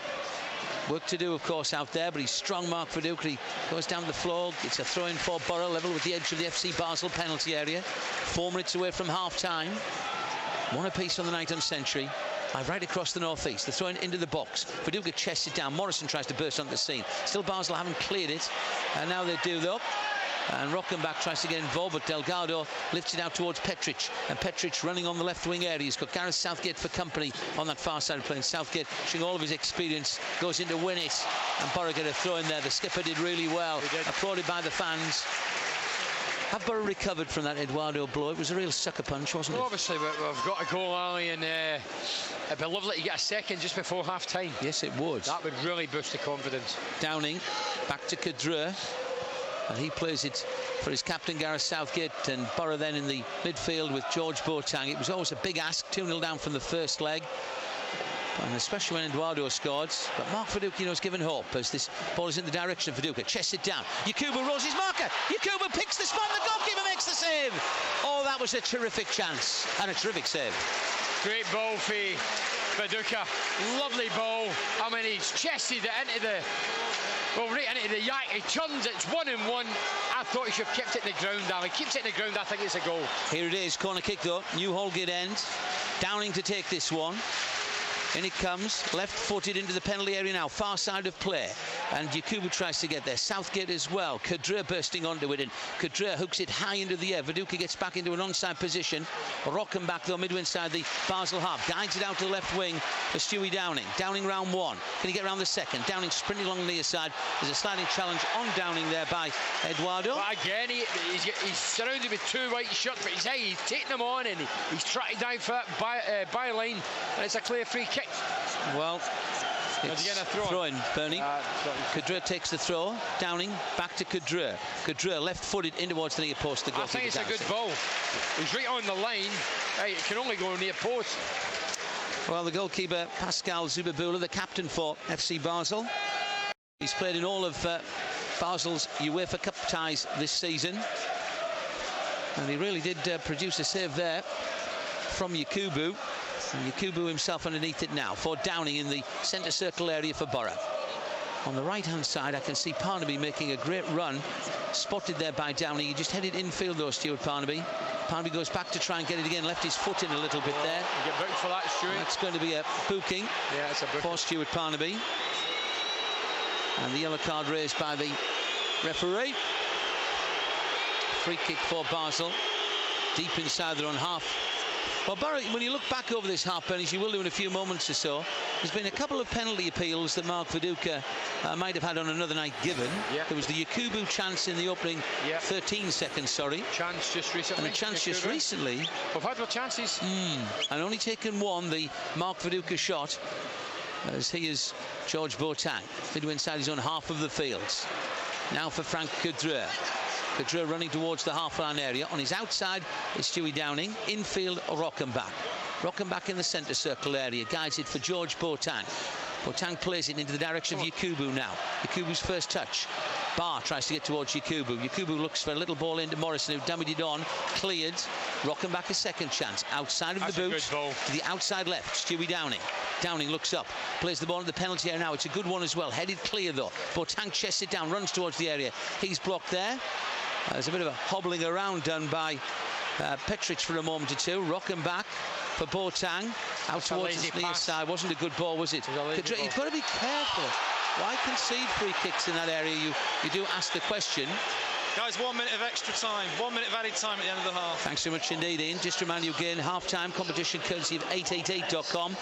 Work to do, of course, out there, but he's strong, Mark Viduka. He goes down the floor. It's a throw-in for Borough, level with the edge of the FC Basel penalty area. 4 minutes away from half-time. One apiece on the night on Century. Right across the northeast. The throw-in into the box. Viduka chests it down. Morrison tries to burst onto the scene. Still Basel haven't cleared it. And now they do, though. And Rockenbach tries to get involved, but Delgado lifts it out towards Petric. And Petric running on the left wing area. He's got Gareth Southgate for company on that far side of playing. Southgate, showing all of his experience, goes in to win it. And Borough get a throw in there. The skipper did really well. Applauded by the fans. Have Borough recovered from that Eduardo blow? It was a real sucker punch, wasn't it? Obviously, we've got a goal, Ali, and it'd be lovely to get a second just before half-time. Yes, it would. That would really boost the confidence. Downing, back to Kadra. And he plays it for his captain, Gareth Southgate, and Borough then in the midfield with George Boateng. It was always a big ask, 2-0 down from the first leg, and especially when Eduardo scored. But Mark Viduka, has given hope as this ball is in the direction of Viduka. Chests it down. Yakubu rolls his marker. Yakubu picks the spot. The goalkeeper makes the save. Oh, that was a terrific chance and a terrific save. Great ball for Viduka. Lovely ball. I mean, he's chested it into the... Well, right into the yak, he turns, it's 1-1. I thought he should have kept it in the ground, Ali. He keeps it in the ground, I think it's a goal. Here it is, corner kick though, New Holgate end. Downing to take this one. In it comes, left-footed into the penalty area now, far side of play. And Yakubu tries to get there. Southgate as well. Kadra bursting onto it, and Kadra hooks it high into the air. Viduka gets back into an onside position. Rockenbach, though, midway inside the Basel half. Guides it out to the left wing for Stewie Downing. Downing round one. Can he get round the second? Downing sprinting along the near side. There's a sliding challenge on Downing there by Eduardo. But again, he's surrounded with two white shirts, but he's taking them on, and he's tracking down for by line, and it's a clear free kick. Well, It's again a throw in, Bernie. Kudra takes the throw. Downing back to Kudra. Kudra left-footed in towards the near post. The I think it's a good ball. He's right on the line. Hey, it can only go near post. Well, the goalkeeper, Pascal Zubabula, the captain for FC Basel. He's played in all of Basel's UEFA Cup ties this season. And he really did produce a save there from Yakubu. And Yakubu himself underneath it now for Downing in the centre circle area for Borough. On the right-hand side, I can see Parnaby making a great run. Spotted there by Downing. He just headed infield, though, Stuart Parnaby. Parnaby goes back to try and get it again. Left his foot in a little bit there. You get booked for that, Stuart. That's going to be a booking for Stuart Parnaby. And the yellow card raised by the referee. Free kick for Basel. Deep inside their own half. Well, Barry, when you look back over this half, Bernie, as you will do in a few moments or so, there's been a couple of penalty appeals that Mark Viduka might have had on another night given. Yeah. There was the Yakubu chance in the opening 13 seconds, Chance just recently. And a chance just recently. We've had our chances. And only taken one, the Mark Viduka shot, as he is George Boateng, midway inside his own half of the fields. Now for Frank Kudra. Kudra running towards the half-line area. On his outside is Stewie Downing. Infield, Rockenbach. Rockenbach in the centre circle area. Guides it for George Boateng. Boateng plays it into the direction of Yakubu now. Yakubu's first touch. Barr tries to get towards Yakubu. Yakubu looks for a little ball into Morrison, who dummied it on. Cleared. Rockenbach a second chance. Outside of the boot. To the outside left. Stewie Downing. Downing looks up. Plays the ball in the penalty area now. It's a good one as well. Headed clear, though. Boateng chests it down. Runs towards the area. He's blocked there. There's a bit of a hobbling around done by Petric for a moment or two. Rockenbach for Boateng. Out towards the near side. Wasn't a good ball, was it? You've got to be careful. Why concede free kicks in that area? You do ask the question. Guys, 1 minute of extra time. 1 minute of added time at the end of the half. Thanks so much indeed, Ian. Just to remind you again, half-time competition courtesy of 888.com.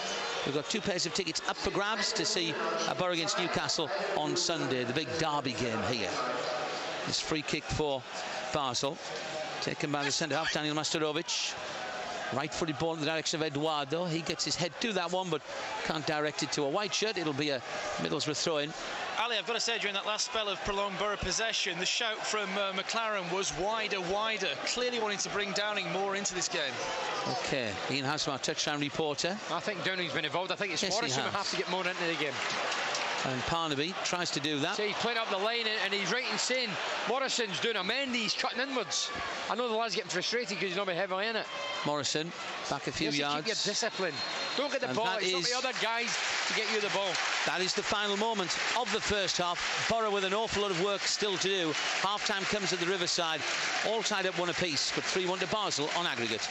We've got 2 pairs of tickets up for grabs to see Borough against Newcastle on Sunday. The big derby game here. This free kick for Basel, taken by the centre-half, Daniel Masterovic. Right-footed ball in the direction of Eduardo. He gets his head to that one, but can't direct it to a white shirt. It'll be a Middlesbrough throw-in. Ali, I've got to say, during that last spell of prolonged Borough possession, the shout from McLaren was wider, wider. Clearly wanting to bring Downing more into this game. OK, Ian Hasmar, touchline reporter. I think Downing's been involved. I think it's Morrison who have to get more into the game. And Parnaby tries to do that. So he's playing up the line, and he's right in saying Morrison's doing a Mendy, he's cutting inwards. I know the lad's getting frustrated because he's not been heavily in it. Morrison back a few yards. Keep your discipline. Don't get the ball. It's not the other guys to get you the ball. That is the final moment of the first half. Borough with an awful lot of work still to do. Half-time comes at the Riverside. All tied up 1 apiece, but 3-1 to Basel on aggregate.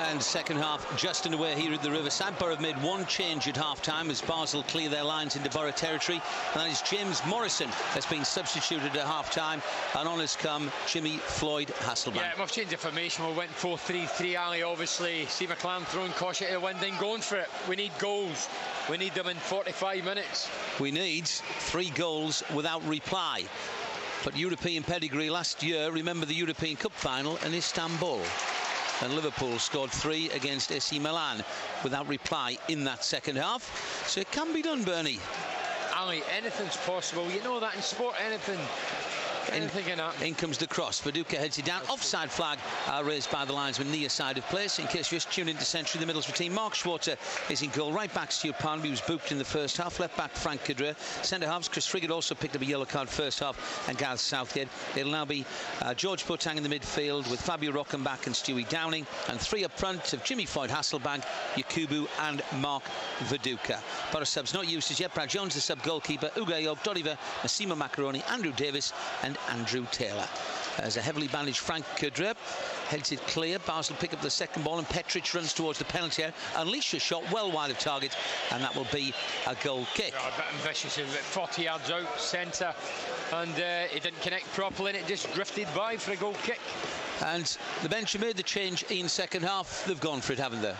And second half just underway here at the Riverside. Borough have made 1 change at half-time as Basel clear their lines into Borough territory. And that is James Morrison has been substituted at half-time. And on has come Jimmy Floyd Hasselbank. Yeah, we've changed the formation. We went 4-3-3, Ali, obviously. Steve McLaren throwing caution to the wind and going for it. We need goals. We need them in 45 minutes. We need 3 goals without reply. But European pedigree last year, remember the European Cup final in Istanbul. And Liverpool scored 3 against AC Milan without reply in that second half. So it can be done, Bernie. Ali, anything's possible. You know that in sport, anything can happen. In comes the cross. Viduka heads it down. Offside flag raised by the linesman near side of place. In case you just tune into Century, the Middlesbrough team. Mark Schwarzer is in goal. Right back, Stuart Parnaby was booked in the first half. Left back, Frank Kudra. Centre halves, Chris Frigate also picked up a yellow card first half, and Gareth Southgate. It'll now be George Boateng in the midfield with Fabio Rockenbach and Stewie Downing, and 3 up front of Jimmy Floyd Hasselbank, Yakubu and Mark Viduka. Borough subs not used as yet. Brad Jones, the sub goalkeeper, Uga Yob, Dodiver, Massimo Macaroni, Andrew Davis and Andrew Taylor. as a heavily bandaged Frank Kadrip heads it clear. Basel pick up the second ball and Petric runs towards the penalty area. Unleash a shot well wide of target, and that will be a goal kick. A bit ambitious, 40 yards out centre, and it didn't connect properly and it just drifted by for a goal kick. And the bench have made the change in second half. They've gone for it, haven't they?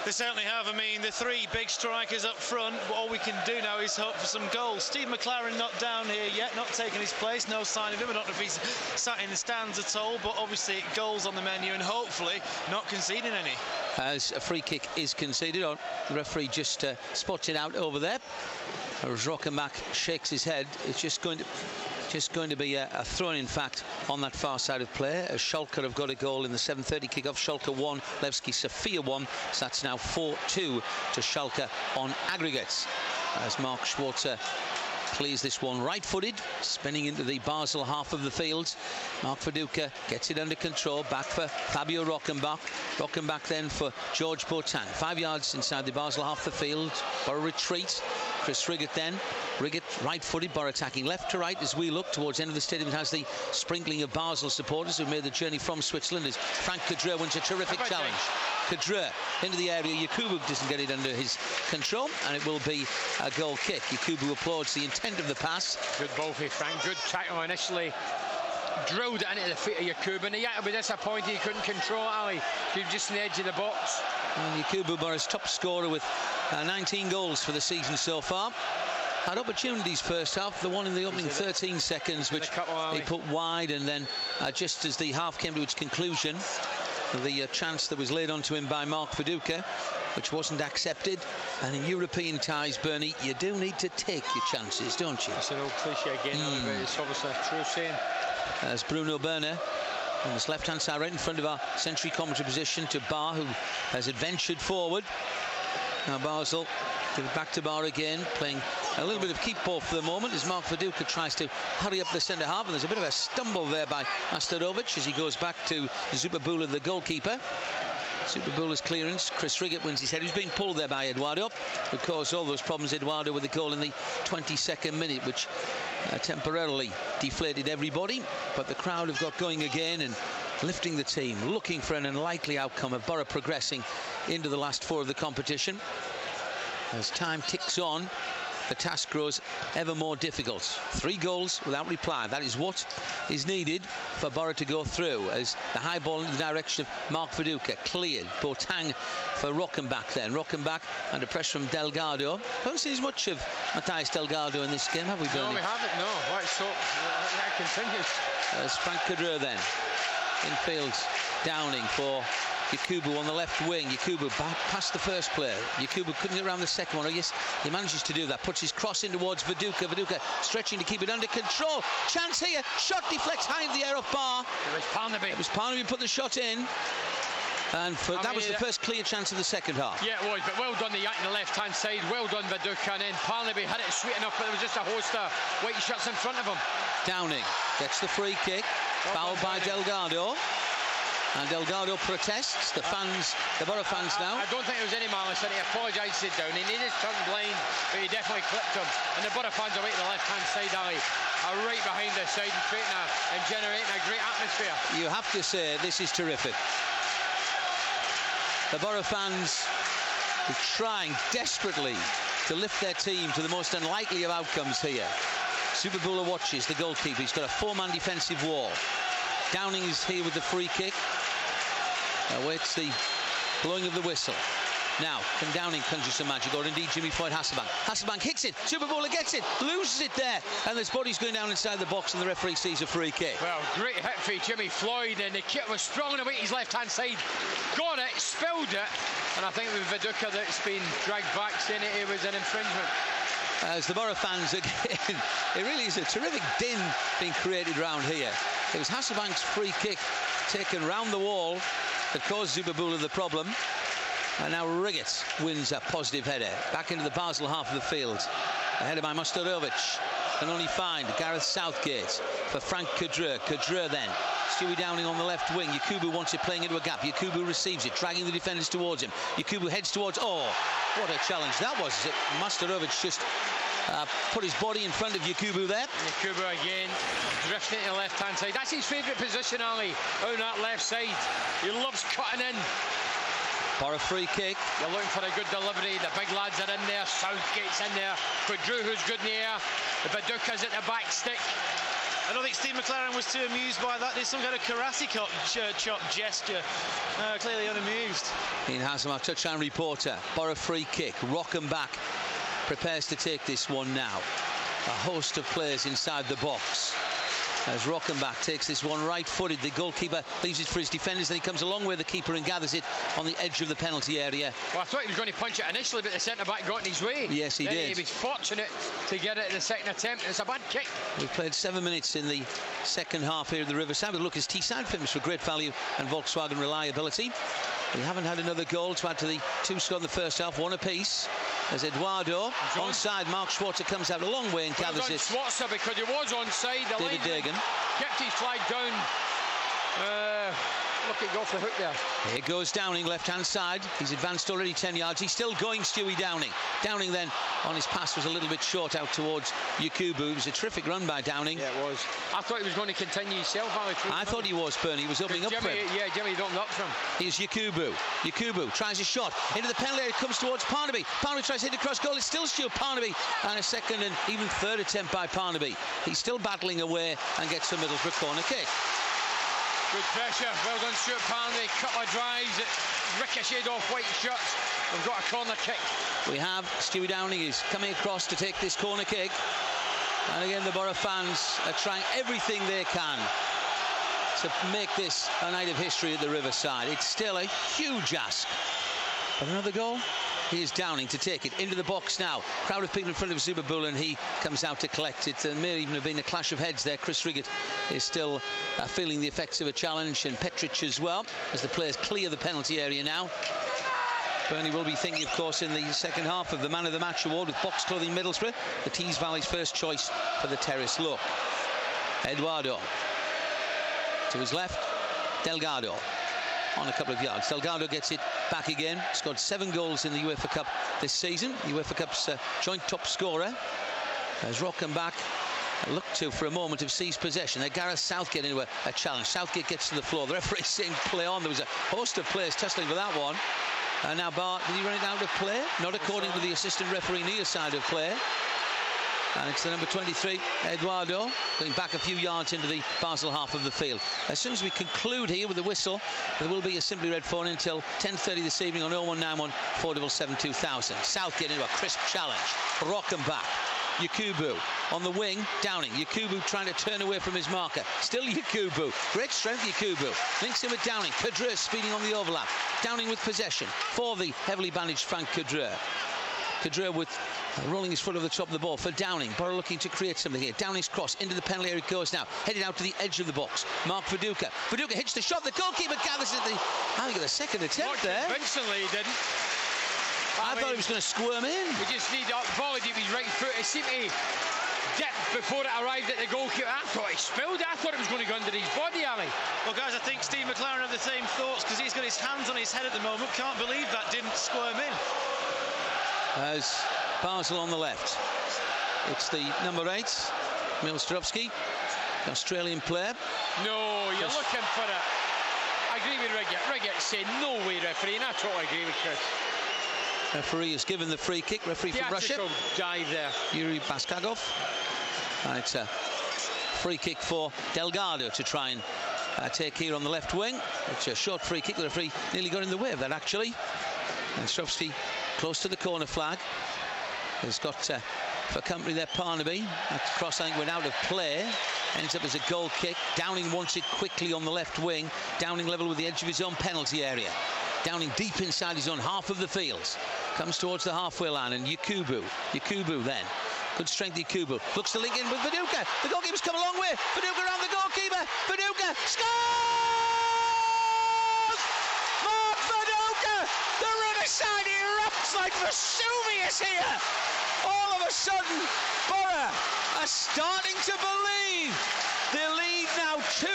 They certainly have. I mean, the three big strikers up front, all we can do now is hope for some goals. Steve McLaren not down here yet, not taking his place, no sign of him. I don't know if he's sat in the stands at all, but obviously goals on the menu and hopefully not conceding any. As a free kick is conceded, the referee just spots it out over there. As Rockenbach shakes his head, it's just going to be a throw-in, in fact, on that far side of play. As Schalke have got a goal in the 7:30 kickoff. Schalke 1, Levski Sofia 1. So that's now 4-2 to Schalke on aggregates. As Mark Schwarzer clears this one right-footed, spinning into the Basel half of the field. Mark Viduka gets it under control, back for Fabio Rockenbach. Rockenbach then for George Boateng. 5 yards inside the Basel half of the field. Borough retreat. Chris Riggett then. Riggett right-footed, Borough attacking left to right as we look towards the end of the stadium. It has the sprinkling of Basel supporters who've made the journey from Switzerland as Frank Kadreur wins a terrific challenge. Kadreur into the area. Yakubu doesn't get it under his control, and it will be a goal kick. Yakubu applauds the intent of the pass. Good ball for Frank. Good tackle initially. Drilled it into the feet of Yakubu, and he had to be disappointed he couldn't control it, Ali. He was just on the edge of the box. And Yakubu, Borough's top scorer with 19 goals for the season so far. Had opportunities first half, the one in the opening 13 seconds, which he put wide, and then just as the half came to its conclusion, the chance that was laid onto him by Mark Viduka, which wasn't accepted. And in European ties, Bernie, you do need to take your chances, don't you? It's an old cliche again, but it's obviously a true saying. As Bruno Berner on this left-hand side, right in front of our century commentary position, to Bar, who has adventured forward. Now Basel give it back to Bar again, playing a little bit of keep ball for the moment as Mark Viduka tries to hurry up the centre half, and there's a bit of a stumble there by Masterovic as he goes back to Zupabula, the goalkeeper. Zupabula's clearance, Chris Riggett wins his head. He's being pulled there by Eduardo, who caused all those problems, Eduardo, with the goal in the 22nd minute, which temporarily deflated everybody. But the crowd have got going again and lifting the team, looking for an unlikely outcome of Borough progressing into the last four of the competition. As time ticks on, the task grows ever more difficult. 3 goals without reply. That is what is needed for Borough to go through, as the high ball in the direction of Mark Viduka cleared. Boateng for Rockenbach then. Rockenbach under pressure from Delgado. Haven't seen as much of Matthias Delgado in this game, have we, Bernie? No, we haven't, no. Let's hope that continues. As Frank Kadreur then. Infield, Downing for Yakubu on the left wing. Yakubu back past the first player. Yakubu couldn't get around the second one. Oh yes, he manages to do that. Puts his cross in towards Viduka. Viduka stretching to keep it under control. Chance here. Shot deflects high in the air off Bar. It was Parnaby. It was Parnaby who put the shot in. And that was the first clear chance of the second half. Yeah, it was, but well done the yak on the left-hand side. Well done Viduka, and then Parnaby had it sweet enough, but there was just a host of white shots in front of him. Downing gets the free kick. Fouled by Delgado. And Delgado protests. The Borough fans now. I don't think there was any malice in it. He apologised to Downing. He just turned blind, but he definitely clipped him. And the Borough fans away to the left-hand side, Ali, are right behind the side and creating and generating a great atmosphere. You have to say, this is terrific. The Borough fans are trying desperately to lift their team to the most unlikely of outcomes here. Zupabula watches the goalkeeper. He's got a 4-man defensive wall. Downing is here with the free kick. Awaits the blowing of the whistle. Now, can Downing conjure some magic, or indeed Jimmy Floyd Hasselbank? Hasselbank hits it, Zupabula gets it, loses it there, and his body's going down inside the box, and the referee sees a free kick. Well, great hit for Jimmy Floyd, and the kit was strong away his left-hand side. Got it, spilled it, and I think with Viduka that's been dragged back, saying it was an infringement. As the Borough fans again, it really is a terrific din being created round here. It was Hasselbank's free kick taken round the wall that caused Zupabula the problem. And now Riggett wins a positive header back into the Basel half of the field. A header by Masterovic. Can only find Gareth Southgate for Frank Kadreur. Kadreur then. Stewie Downing on the left wing. Yakubu wants it playing into a gap. Yakubu receives it, dragging the defenders towards him. Yakubu heads towards... Oh, what a challenge that was. Masterovic just put his body in front of Yakubu there. Yakubu again, drifting to the left-hand side. That's his favourite position, Ali, on that left side. He loves cutting in. For a free kick. You're looking for a good delivery. The big lads are in there. Southgate's in there. Quadru, who's good in the air. The Baduka's at the back stick. I don't think Steve McLaren was too amused by that. There's some kind of karate chop gesture. Clearly unamused. Ian Haslam, our touchline reporter. For a free kick. Rockenbach prepares to take this one now. A host of players inside the box. As Rockenbach takes this one right-footed, the goalkeeper leaves it for his defenders, then he comes along with the keeper and gathers it on the edge of the penalty area. Well, I thought he was going to punch it initially, but the centre-back got in his way. Yes, he did. He was fortunate to get it in the second attempt. It's a bad kick. We played 7 minutes in the second half here at the Riverside. But look, it's Teesside famous for great value and Volkswagen reliability. We haven't had another goal to add to the 2 scored in the first half, 1 apiece. As Eduardo onside, Mark Schwarzer comes out a long way and gathers it. Schwarzer, because he was onside. The David Dagan kept his flag down. Look at go off the hook there. Here goes Downing, left-hand side. He's advanced already 10 yards. He's still going, Stewie Downing. Downing then on his pass was a little bit short out towards Yakubu. It was a terrific run by Downing. Yeah, it was. I thought he was going to continue himself. I thought he was, Bernie. He was opening up for him. Yeah, Jimmy opened up for him. Here's Yakubu. Yakubu tries a shot into the penalty area. It comes towards Parnaby. Parnaby tries to hit across goal. It's still Stuart Parnaby. And a second and even third attempt by Parnaby. He's still battling away and gets the Middlesbrough corner kick. Good pressure. Well done, Stuart Parnaby. Couple of drives. It ricocheted off White's shots. We've got a corner kick. We have Stewie Downing is coming across to take this corner kick. And again, the Borough fans are trying everything they can to make this a night of history at the Riverside. It's still a huge ask. But another goal. Here's Downing to take it into the box now. Crowd of people in front of Zubabula, and he comes out to collect it. There may even have been a clash of heads there. Chris Riggett is still feeling the effects of a challenge, and Petric as well, as the players clear the penalty area now. Bernie will be thinking, of course, in the second half of the Man of the Match award with Box Clothing Middlesbrough, the Tees Valley's first choice for the terrace look. Eduardo to his left, Delgado on a couple of yards. Delgado gets it back again. Scored 7 goals in the UEFA Cup this season. The UEFA Cup's joint top scorer. As Rockenbach looked to, for a moment, have seized possession. There, Gareth Southgate into a challenge. Southgate gets to the floor. The referee saying play on. There was a host of players tussling for that one. And now Bart, did he run it out of play? Not according to the assistant referee near side of play. And it's the number 23, Eduardo, going back a few yards into the Basel half of the field. As soon as we conclude here with the whistle, there will be a Simply Red phone until 10:30 this evening on 0191 477 2000. Southgate into a crisp challenge. Rockenbach. Yakubu on the wing. Downing. Yakubu trying to turn away from his marker. Still Yakubu. Great strength, Yakubu. Links in with Downing. Quadru speeding on the overlap. Downing with possession for the heavily bandaged Frank Quadru. Quadru with rolling his foot over the top of the ball for Downing. Borough looking to create something here. Downing's cross into the penalty area it goes now. Headed out to the edge of the box. Mark Viduka. Viduka hits the shot. The goalkeeper gathers it. I think the second attempt there. Convincingly, he didn't. I thought he was going to squirm in. We just need to volley to his right foot. It seemed to dip before it arrived at the goalkeeper. I thought he spilled it. I thought it was going to go under his body, Ali. Well, guys, I think Steve McLaren have the same thoughts because he's got his hands on his head at the moment. Can't believe that didn't squirm in. As Basel on the left. It's the number 8, Milstrovski, the Australian player. No, you're looking for it. I agree with Riggett. Riggett said no way, referee, and I totally agree with Chris. Referee has given the free kick. Referee from Russia. Dive there. Yuri Baskagov. And it's a free kick for Delgado to try and take here on the left wing. It's a short free kick. The referee nearly got in the way of that, actually. And Strovsky close to the corner flag. Has got for company there Parnaby. That cross, I think, went out of play. Ends up as a goal kick. Downing wants it quickly on the left wing. Downing level with the edge of his own penalty area. Downing deep inside his own half of the field. Comes towards the halfway line, and Yakubu then. Good strength, Yakubu. Looks to link in with Viduka. The goalkeeper's come a long way. Viduka around the goalkeeper. Viduka scores! Mark Viduka! The Riverside erupts like Vesuvius here! All of a sudden, Borough are starting to believe. They lead now 2-1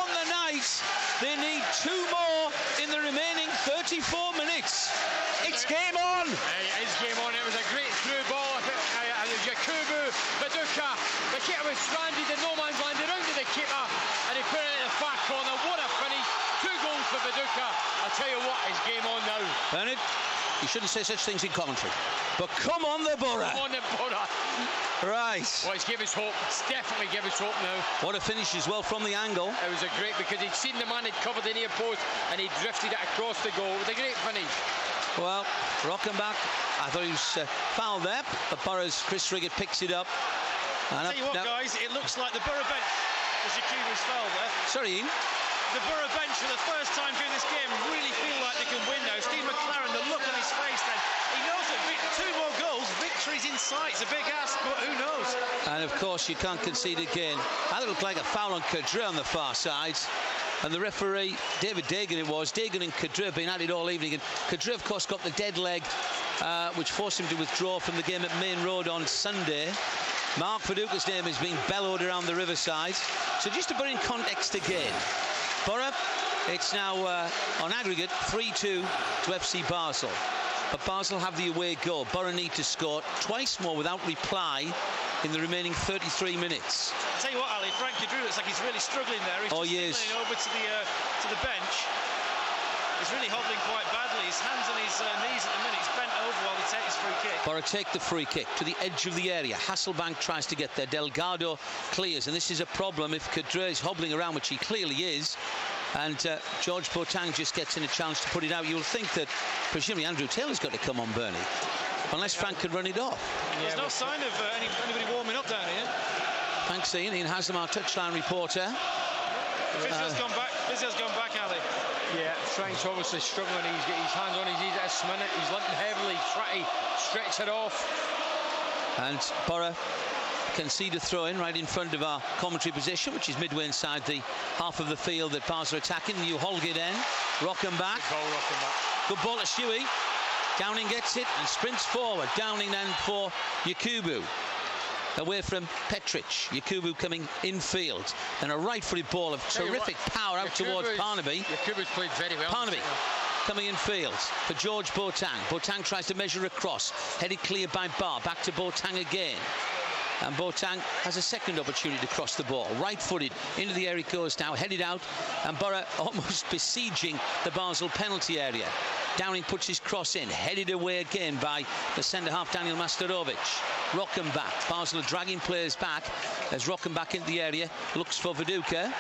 on the night. They need 2 more in the remaining 34 minutes. It's game on. It is game on. It was a great through ball. The keeper was stranded in no man's land. He rounded the keeper and he put it in the far corner. What a finish. 2 goals for Viduka. I tell you what, it's game on now. Bernard, you shouldn't say such things in commentary. But come on, the Borough. Come on, the Borough. Right. Well, it's give us hope. It's definitely give us hope now. What a finish as well from the angle. It was a great, because he'd seen the man had covered the near post and he drifted it across the goal. It was a great finish. Well, Rockenbach, I thought he was fouled there, but Borough's Chris Riggett picks it up. And Tell you what, guys, it looks like the Borough bench was Yakubu's foul there. Sorry, Ian. The Borough bench for the first time during this game really feel like they can win now. Steve McLaren, the look on his face then, he knows that 2 more goals, victory's in sight. It's a big ask, but who knows? And of course, you can't concede again. That looked like a foul on Cadre on the far side. And the referee, David Dagan it was, Dagan and Cadre have been at it all evening. And Cadre, of course, got the dead leg, which forced him to withdraw from the game at Main Road on Sunday. Mark Viduka's name is being bellowed around the riverside. So just to put in context again, Borough, it's now on aggregate 3-2 to FC Basel. But Basel have the away goal. Borough need to score twice more without reply in the remaining 33 minutes. I'll tell you what, Ali, Frank Cadre looks like he's really struggling there. He's just over to the bench. He's really hobbling quite badly. His hands on his knees at the minute. He's bent over while they take his free kick. Borough take the free kick to the edge of the area. Hasselbank tries to get there. Delgado clears, and this is a problem if Cadre is hobbling around, which he clearly is. And George Boateng just gets in a chance to put it out. You'll think that presumably Andrew Taylor's got to come on, Bernie, unless Frank could run it off. There's no sign of anybody warming up down here. Thanks, Ian. Ian Haslam, our touchline reporter. Vizio's gone back, Ali. Yeah, Frank's obviously struggling. He's got his hands on his knees at this minute. He's limping heavily, trying to stretch it off. And Borough concede a throw-in right in front of our commentary position, which is midway inside the half of the field that Basel are attacking. New Holgate end. Rockenbach. Good ball to Stewie. Downing gets it and sprints forward. Downing then for Yakubu. Away from Petric. Yakubu coming infield. And a right-footed ball of terrific power out towards Parnaby. Yakubu's played very well. Parnaby coming infield for George Boateng. Boateng tries to measure across. Headed clear by Barr. Back to Boateng again. And Boateng has a second opportunity to cross the ball. Right-footed into the area, goes now, headed out, and Borough almost besieging the Basel penalty area. Downing puts his cross in, headed away again by the centre-half Daniel Masterovic. Rockenbach, Basel are dragging players back as Rockenbach into the area, looks for Viduka.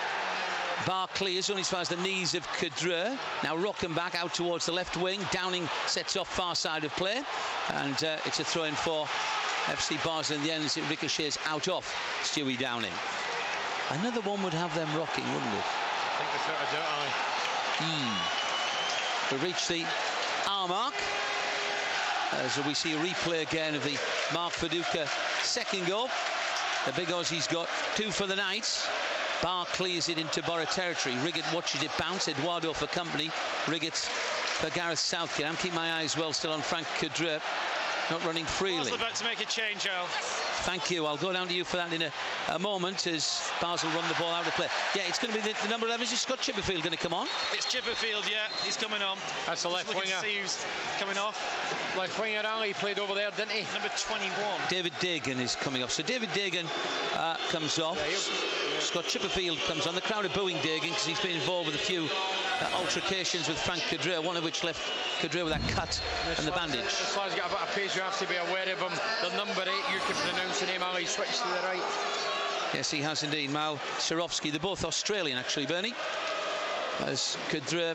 Barr clears only as far as the knees of Cadre. Now Rockenbach out towards the left wing. Downing sets off far side of play, and it's a throw-in for FC Basel in the end as it ricochets out off Stewie Downing. Another one would have them rocking, wouldn't it? I think they're We reach the hour mark as we see a replay again of the Mark Viduka second goal. The big Aussie's got 2 for the night. Barr clears it into Borough territory. Riggett watches it bounce. Eduardo for company. Riggett for Gareth Southgate. I'm keeping my eyes well still on Frank Cadre. Not running freely. Basel about to make a change, Al. Thank you. I'll go down to you for that in a moment as Basel run the ball out of play. Yeah, it's going to be the number 11. Is Scott Chipperfield going to come on? It's Chipperfield, yeah. He's coming on. That's the left winger. See who's coming off. Left winger, Ali played over there, didn't he? Number 21. David Dagan is coming off. So David Dagan comes off. Scott Chipperfield comes on. The crowd are booing Dagan because he's been involved with a few altercations with Frank Cadre, one of which left Cadre with that cut and the bandage. As far as got a bit of pace, you have to be aware of him. The number 8, you can pronounce the name, Ali, switch to the right. Yes, he has indeed. Mal Sirovsky, they're both Australian actually, Bernie. As Cadre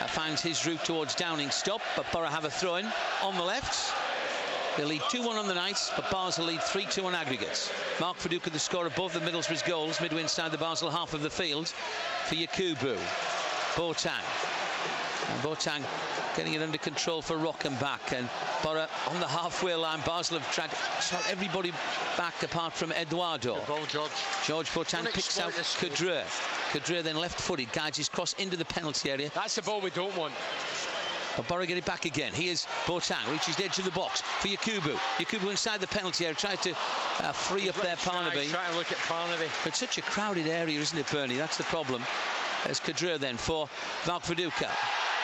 finds his route towards Downing stop, but Borough have a throw-in on the left. They lead 2-1 on the night, but Basel lead 3-2 on aggregates. Mark Viduka, the scorer of both of Middlesbrough's goals, midway inside the Basel half of the field for Yakubu. Boateng. And Boateng getting it under control for Rockenbach, and Borough on the halfway line. Basel have dragged everybody back apart from Eduardo. Good ball, George. George Boateng picks out Cadre. Cadre then left-footed, guides his cross into the penalty area. That's the ball we don't want. But Borough get it back again. Here's Boateng, reaches the edge of the box for Yakubu. Yakubu inside the penalty area, tries to free up there Parnaby. Trying to look at Parnaby. It's such a crowded area, isn't it, Bernie? That's the problem. There's Cadre then for Mark Viduka.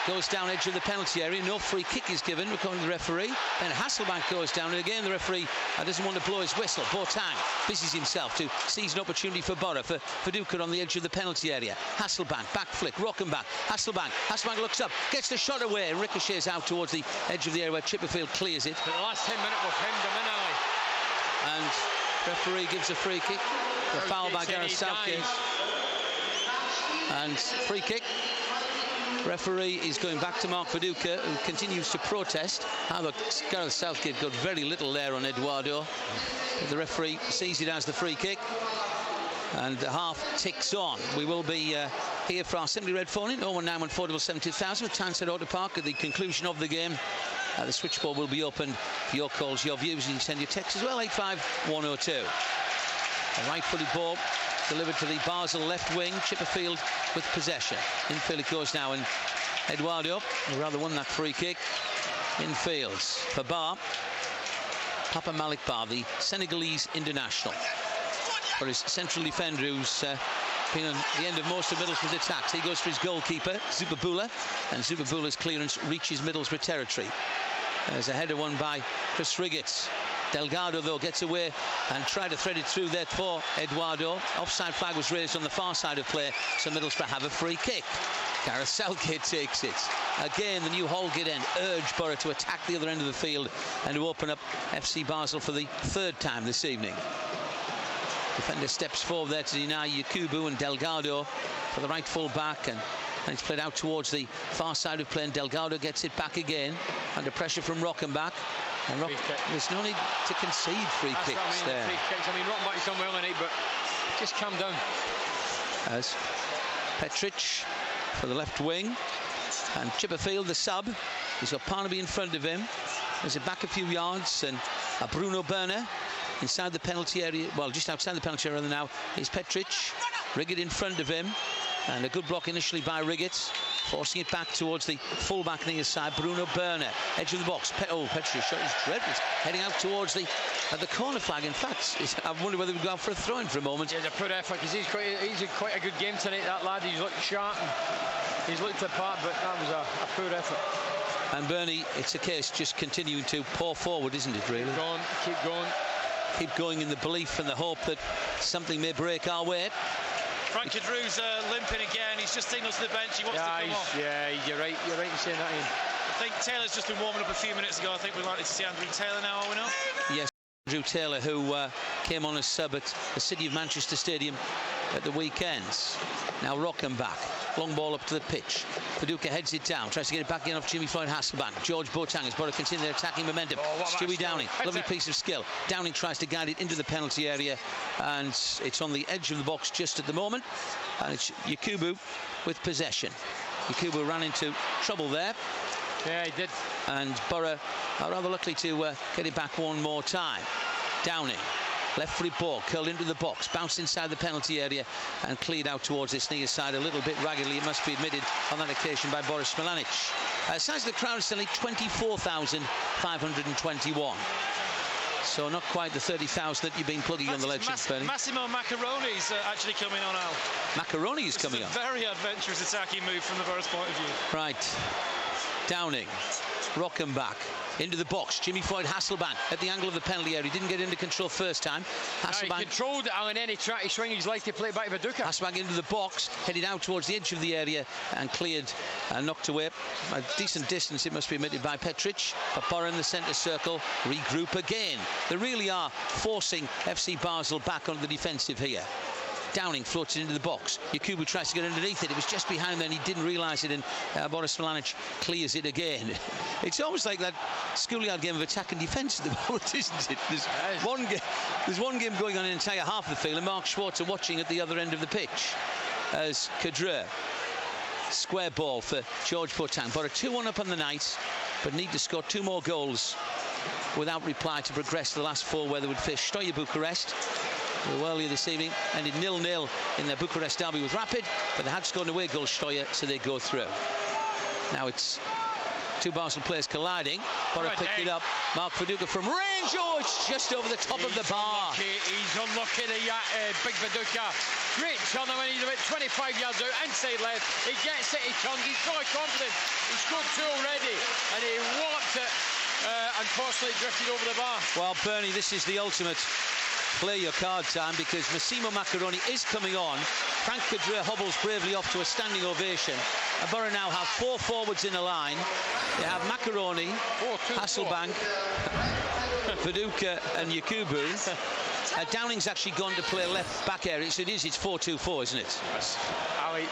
goes down edge of the penalty area. No free kick is given, according to the referee. Then Hasselbank goes down, and again the referee doesn't want to blow his whistle. Boateng busies himself to seize an opportunity for Borough, for Viduka on the edge of the penalty area. Hasselbank, back flick, Rockenbach, Hasselbank looks up, gets the shot away, and ricochets out towards the edge of the area where Chipperfield clears it. But the last 10 minutes we've hemmed him in, Ali. And referee gives a free kick. The foul by Gareth Southgate. And free kick. Referee is going back to Mark Viduka, who continues to protest. However, Gareth Southgate got very little there on Eduardo. The referee sees it as the free kick. And the half ticks on. We will be here for our Simply Red phone in 01914772000 with Tyneside Auto Park at the conclusion of the game. The switchboard will be open for your calls, your views, and you send your texts as well. 85102. A right-footed ball delivered to the Basel left wing. Chipperfield with possession. Infield it goes now, and Eduardo, who rather won that free kick, infields for Bar. Papa Malik Bar, the Senegalese international. For his central defender, who's been on the end of most of Middlesbrough's attacks. He goes for his goalkeeper, Zubabula, and Zubabula's clearance reaches Middlesbrough territory. There's a header won by Chris Riggett. Delgado, though, gets away and tried to thread it through there for Eduardo. Offside flag was raised on the far side of play, so Middlesbrough have a free kick. Gareth Southgate takes it. Again, the new Holgate end urged Borough to attack the other end of the field and to open up FC Basel for the third time this evening. Defender steps forward there to deny Yakubu, and Delgado for the right full back, and it's played out towards the far side of play, and Delgado gets it back again under pressure from Rockenbach. And there's no need to concede free kicks there. Free kicks. I mean, Rockenbach's done well in it, but just calm down. As Petric for the left wing, and Chipperfield, the sub, he's got Parnaby in front of him. There's it back a few yards, and Bruno Berner inside the penalty area, well, just outside the penalty area now is Petric. Riggett in front of him, and a good block initially by Riggett, forcing it back towards the full-back near side. Bruno Berner, edge of the box. Petric shot is dreadful. Heading out towards the corner flag. In fact, I wonder whether we'd go out for a throw-in for a moment. Yeah, it's a poor effort, because he's quite a good game tonight, that lad. He's looked sharp and he's looked apart, but that was a poor effort. And Bernie, it's a case just continuing to pour forward, isn't it, really? Keep going in the belief and the hope that something may break our way. Frank Drew's limping again. He's just signalled to the bench. He wants to come off. Yeah, you're right in saying that, Ian. I think Taylor's just been warming up a few minutes ago. I think we're likely to see Andrew Taylor now, are we not? Yes, Andrew Taylor, who came on as sub at the City of Manchester Stadium at the weekends. Now Rockenbach, long ball up to the pitch. Viduka heads it down, tries to get it back in off Jimmy Floyd Hasselbank. George Boateng has brought to continue their attacking momentum. Stewie Downing, lovely piece of skill. Downing tries to guide it into the penalty area, and it's on the edge of the box just at the moment. And it's Yakubu with possession. Yakubu ran into trouble there. Yeah, he did. And Borough are rather lucky to get it back one more time. Downing, left-footed ball, curled into the box, bounced inside the penalty area and cleared out towards this near side a little bit raggedly, it must be admitted, on that occasion by Boris Smilanic. Size of the crowd is only 24,521. So not quite the 30,000 that you've been plugging on the legends, Bernie. Massimo Macaroni's actually coming on, Al. Macaroni is coming on. Very adventurous attacking move from the Borough's point of view. Right. Downing, Rockenbach, into the box. Jimmy Floyd Hasselbank at the angle of the penalty area. He didn't get into control first time. Hasselbank he controlled it, and then he tried to swing his leg to play back to Viduka. Hasselbank into the box, headed out towards the edge of the area and cleared and knocked away a decent distance, it must be admitted, by Petric. But Borough in the centre circle, regroup again. They really are forcing FC Basel back onto the defensive here. Downing floats it into the box. Yakubu tries to get underneath it. It was just behind there and he didn't realise it, and Boris Smilanic clears it again. It's almost like that schoolyard game of attack and defence at the moment, isn't it? There's one game going on in the entire half of the field, and Mark Schwarzer watching at the other end of the pitch as Kadre. Square ball for George Boateng. Borough 2-1 up on the night, but need to score 2 more goals without reply to progress to the last 4, where they would face Steaua Bucharest, who earlier this evening ended 0-0 in their Bucharest derby with Rapid, but they had scored an away goal, Steaua, so they go through. Now it's two Basel players colliding. Borough picked it up. Mark Viduka from range. Oh, it's just over the top of the bar. He's unlucky, the big Viduka. Great turn when he's about 25 yards out, inside left. He gets it, he turns, he's fully confident. He scored two already, and he walloped it. Unfortunately, drifted over the bar. Well, Bernie, this is the ultimate play your card time, because Massimo Macaroni is coming on. Frank Cadre hobbles bravely off to a standing ovation. And Borough now have four forwards in a line. They have Macaroni, Hasselbank, Viduka and Yakubu. Downing's actually gone to play left back area, so it's 4-2-4, isn't it? Yes. Ali.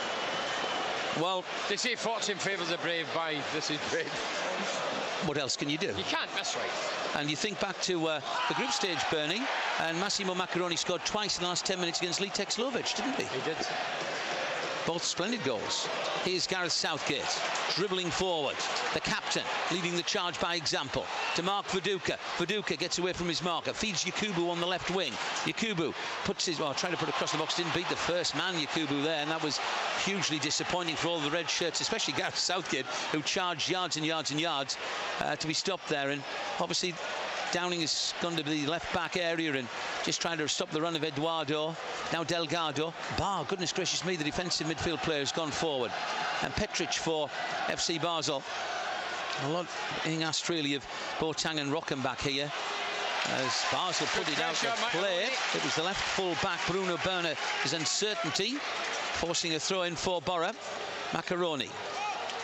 Well, they say fortune favours the brave. By this is brave. What else can you do? You can't, that's right. And you think back to the group stage, Bernie, and Massimo Macaroni scored twice in the last 10 minutes against Lee Texlovich, didn't he? He did. Both splendid goals. Here's Gareth Southgate dribbling forward. The captain leading the charge by example to Mark Viduka. Viduka gets away from his marker, feeds Yakubu on the left wing. Yakubu puts his, trying to put across the box, didn't beat the first man, Yakubu, there, and that was hugely disappointing for all the red shirts, especially Gareth Southgate, who charged yards and yards and yards to be stopped there. And obviously Downing has gone to the left back area and just trying to stop the run of Eduardo. Now Delgado. Goodness gracious me, the defensive midfield player has gone forward. And Petric for FC Basel. A lot being asked really of Boateng and Rockenbach here, as Basel put it out of play. It was the left full back Bruno Berner, his uncertainty, forcing a throw in for Borough. Macaroni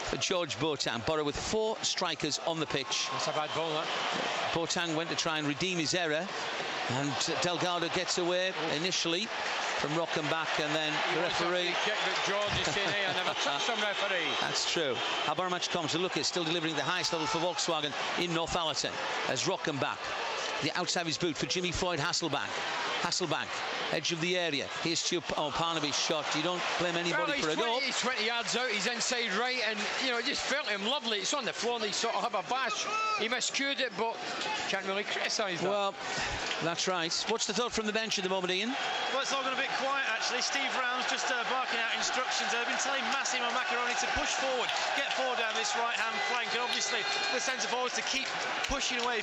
for George Boateng. Borough with four strikers on the pitch. That's a bad ball, that. Boateng went to try and redeem his error, and Delgado gets away initially from Rockenbach, and then the referee. Kick, but George is saying, hey, I never touched some referee. That's true. How Borough match comes to look at, still delivering the highest level for Volkswagen in Northallerton, as Rockenbach, the outside of his boot for Jimmy Floyd Hasselbank. Hasselbank, edge of the area. Here's Parnaby's shot. You don't blame anybody for a goal. He's 20 yards out, he's inside right, and it just felt him lovely. It's on the floor, and he sort of have a bash. He miscued it, but can't really criticise that. Well, that's right. What's the thought from the bench at the moment, Ian? Well, it's all gone a bit quiet, actually. Steve Round's just barking out instructions. They've been telling Massimo Macaroni to push forward, get forward down this right-hand flank, and obviously the centre forwards to keep pushing away,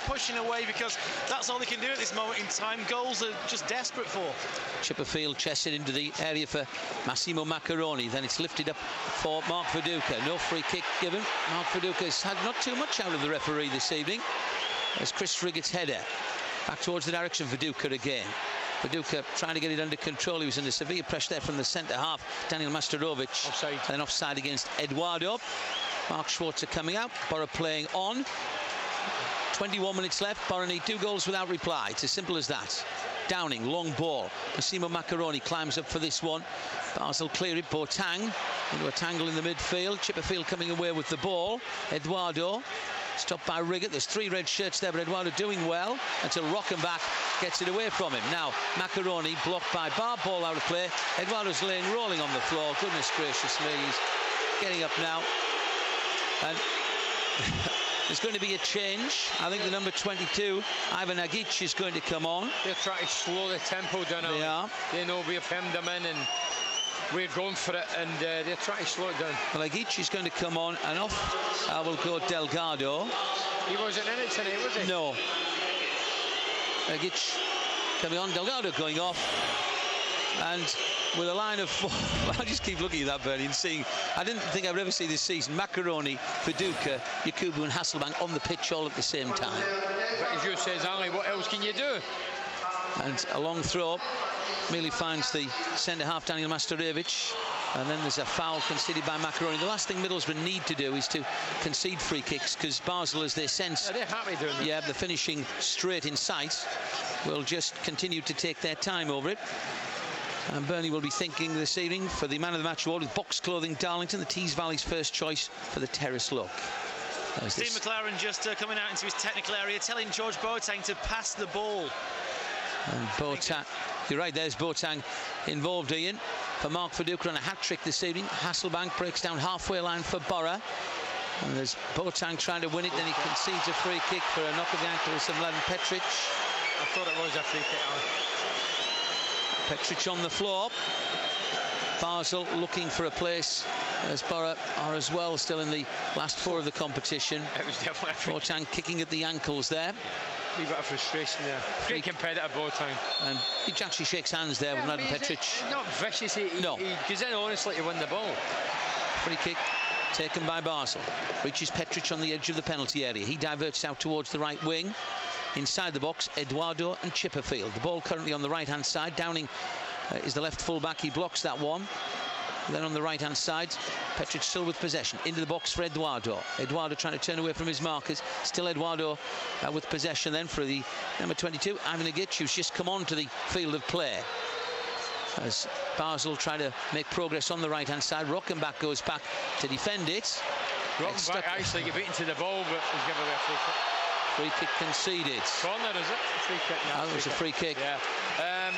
because that's all they can do at this moment in time. Goals are just desperate for. Chipperfield chests it into the area for Massimo Macaroni. Then it's lifted up for Mark Viduka. No free kick given. Mark Viduka's had not too much out of the referee this evening, as Chris Friggett's header back towards the direction of Viduka again. Viduka trying to get it under control. He was under severe pressure there from the centre half, Daniel Masterovic. Offside. Then offside against Eduardo. Mark Schwarzer coming out. Borough playing on. 21 minutes left. Borough need 2 goals without reply. It's as simple as that. Downing, long ball. Massimo Macaroni climbs up for this one. Basel clear it. Boateng into a tangle in the midfield. Chipperfield coming away with the ball. Eduardo stopped by Riggett. There's 3 red shirts there, but Eduardo doing well until Rockenbach gets it away from him. Now Macaroni blocked by Bar, ball out of play. Eduardo's rolling on the floor. Goodness gracious me, he's getting up now. And there's going to be a change. I think the number 22, Ivan Agic, is going to come on. They're trying to slow the tempo down. They are. They know we've hemmed them in, and we're going for it, and they're trying to slow it down. Well, Agic is going to come on, and off will go Delgado. He wasn't in it today, was he? No. Agic coming on, Delgado going off. And with a line of 4, I just keep looking at that, Bernie, and seeing, I didn't think I'd ever see this season, Macaroni, Viduka, Yakubu and Hasselbank on the pitch all at the same time. But as you says, Ali, what else can you do? And a long throw merely finds the centre half, Daniel Masterovic, and then there's a foul conceded by Macaroni. The last thing Middlesbrough need to do is to concede free kicks, because Basel, as they sense, they're happy doing that. Yeah, the finishing straight in sight, will just continue to take their time over it. And Bernie will be thinking this evening for the man of the match award with box clothing Darlington, the Tees Valley's first choice for the terrace look. Steve McLaren just coming out into his technical area, telling George Boateng to pass the ball. And Boateng, you're right, there's Boateng involved, Ian, for Mark Viduka on a hat-trick this evening. Hasselbank breaks down halfway line for Borough. And there's Boateng trying to win it, then he concedes a free kick for a knock of the ankle of some Mladen Petric. I thought it was a free kick, Petric on the floor. Basel looking for a place as Borough are as well, still in the last 4 of the competition. It was definitely Boateng kicking at the ankles there. A bit of frustration there. Great competitor, Boateng. And he actually shakes hands there with Mladen Petric. Not vicious, he goes in honestly to win the ball. Free kick taken by Basel. Reaches Petric on the edge of the penalty area. He diverts out towards the right wing. Inside the box, Eduardo and Chipperfield. The ball currently on the right-hand side. Downing is the left full-back. He blocks that one. Then on the right-hand side, Petric still with possession. Into the box for Eduardo. Eduardo trying to turn away from his markers. Still Eduardo with possession then for the number 22, Ivan Igic, who's just come on to the field of play. As Basel try to make progress on the right-hand side. Rockenbach goes back to defend it. Rockenbach actually get beaten to the ball, but he's given away a free kick. Free kick conceded. Corner, is it? Free kick. No, it was a free kick. Yeah.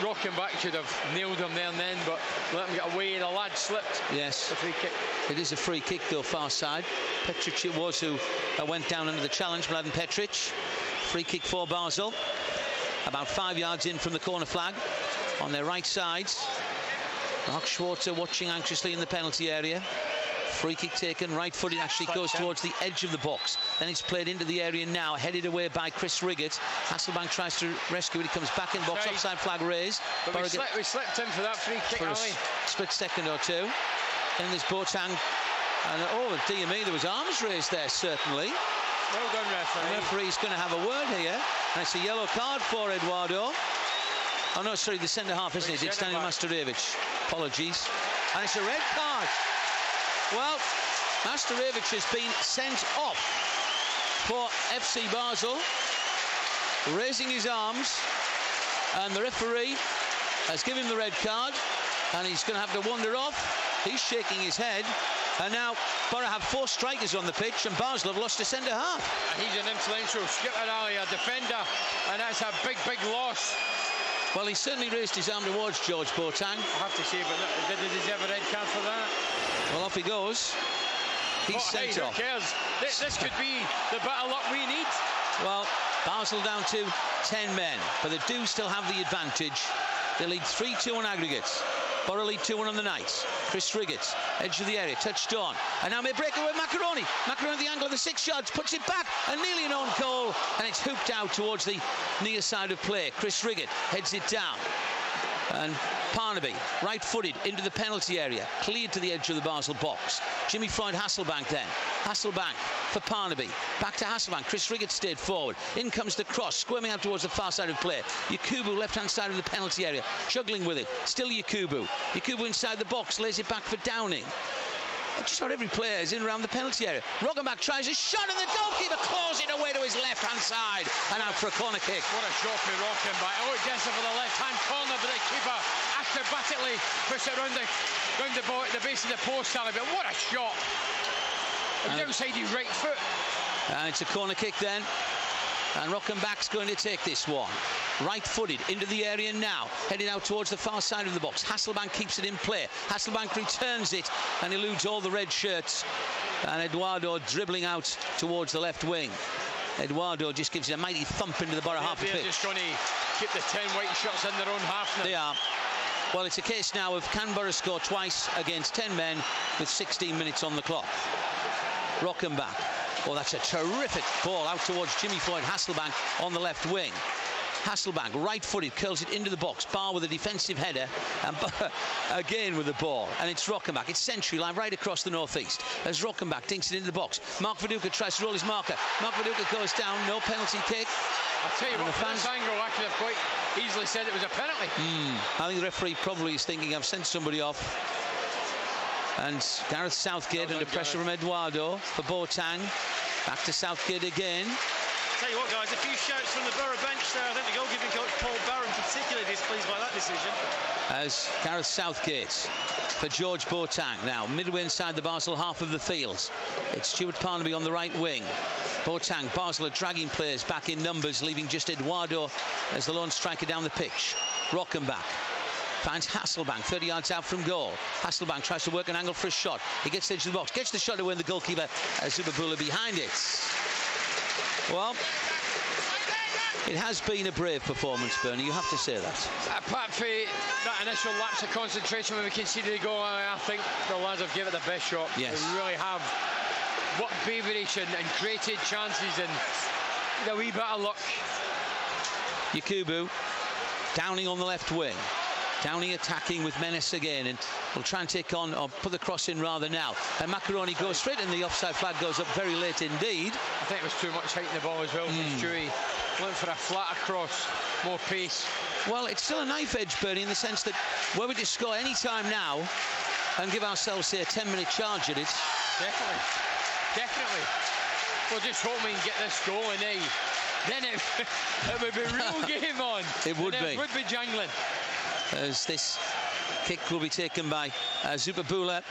Rockenbach should have nailed him there and then, but let him get away. The lad slipped. Yes. A free kick. It is a free kick, though, far side. Petric it was who went down under the challenge, Mladen Petric. Free kick for Basel. About 5 yards in from the corner flag. On their right side. Mark Schwarzer watching anxiously in the penalty area. Free kick taken, right footed, actually goes towards the edge of the box. Then it's played into the area now, headed away by Chris Riggett. Hasselbank tries to rescue it, he comes back in box, offside flag raised. But we slipped in for that free kick, for a split second or two. And there's Boateng, and oh dear me, there was arms raised there, certainly. Well done, referee. The referee's going to have a word here, and it's a yellow card for Eduardo. Oh no, sorry, the centre-half, isn't it? It's Daniel Mastarevic. Apologies. And it's a red card. Well, Mastarevic has been sent off for FC Basel, raising his arms, and the referee has given him the red card, and he's going to have to wander off. He's shaking his head, and now Borough have 4 strikers on the pitch, and Basel have lost a centre-half. He's an influential skipper, Ali, a defender, and that's a big, big loss. Well, he certainly raised his arm towards George Boateng. I have to say, but did he deserve a red card for that? Well, off he goes. He's sent off. Who cares? This could be the bit of luck we need. Well, Basel down to 10 men, but they do still have the advantage. They lead 3-2 on aggregates. Borough lead 2-1 on the night. Chris Riggett, edge of the area, touched on. And now may break away Macaroni. Macaroni at the angle of the 6 yards, puts it back, and nearly an own goal. And it's hooped out towards the near side of play. Chris Riggett heads it down. And Parnaby, right-footed into the penalty area, cleared to the edge of the Basel box. Jimmy Floyd Hasselbank then. Hasselbank for Parnaby. Back to Hasselbank. Chris Riggett stayed forward. In comes the cross, squirming out towards the far side of play. Yakubu, left-hand side of the penalty area, juggling with it. Still Yakubu. Yakubu inside the box, lays it back for Downing. Just about every player is in around the penalty area. Roggenbach tries a shot, and the goalkeeper claws it away to his left-hand side, and out for a corner kick. What a shot for Roggenbach. Oh, it gets it for the left-hand corner, but the keeper acrobatically puts it round the base of the post, Ali. But what a shot! It was outside his right foot. And it's a corner kick then. And Rockenbach's going to take this one. Right-footed into the area now, heading out towards the far side of the box. Hasselbank keeps it in play. Hasselbank returns it and eludes all the red shirts. And Eduardo dribbling out towards the left wing. Eduardo just gives it a mighty thump into the Borough half of the pitch. They're just trying to keep the 10 white shots in their own half now. They are. Well, it's a case now of can Borough score twice against 10 men with 16 minutes on the clock. Rockenbach. Oh, that's a terrific ball out towards Jimmy Floyd Hasselbank on the left wing. Hasselbank, right-footed, curls it into the box. Barr with a defensive header, and again with the ball. And it's Rockenbach. It's century line right across the northeast. As Rockenbach dinks it into the box. Mark Viduka tries to roll his marker. Mark Viduka goes down. No penalty kick. I'll tell you what, from this angle, I could have quite easily said it was a penalty. I think the referee probably is thinking, I've sent somebody off. And Gareth Southgate under pressure from Eduardo for Boateng. Back to Southgate again. Tell you what, guys, a few shouts from the Borough bench there. I think the goalkeeping coach Paul Barron particularly displeased by that decision. As Gareth Southgate for George Boateng. Now midway inside the Basel half of the field. It's Stuart Parnaby on the right wing. Boateng, Basel are dragging players back in numbers, leaving just Eduardo as the lone striker down the pitch. Rockenbach finds Hasselbank 30 yards out from goal. Hasselbank tries to work an angle for a shot. He gets to the edge of the box, gets the shot away, and the goalkeeper Zubabula behind it. Well, It has been a brave performance, Bernie, you have to say that. Apart from that initial lapse of concentration when we conceded a goal, I think the lads have given it the best shot. Yes. They really have. What feverish and created chances and a wee bit of luck. Yakubu, Downing on the left wing. Downing attacking with menace again, and will try and take on, or put the cross in rather now. And Macaroni goes straight, and the offside flag goes up very late indeed. I think it was too much height in the ball as well from Stewie. Went for a flatter cross, more pace. Well, it's still a knife edge, Bernie, in the sense that were we to score any time now and give ourselves, say, a 10-minute charge at it. Definitely. We'll just hope we can get this goal, and then it would be real game on. It would be. It would be jangling. As this kick will be taken by Zubabula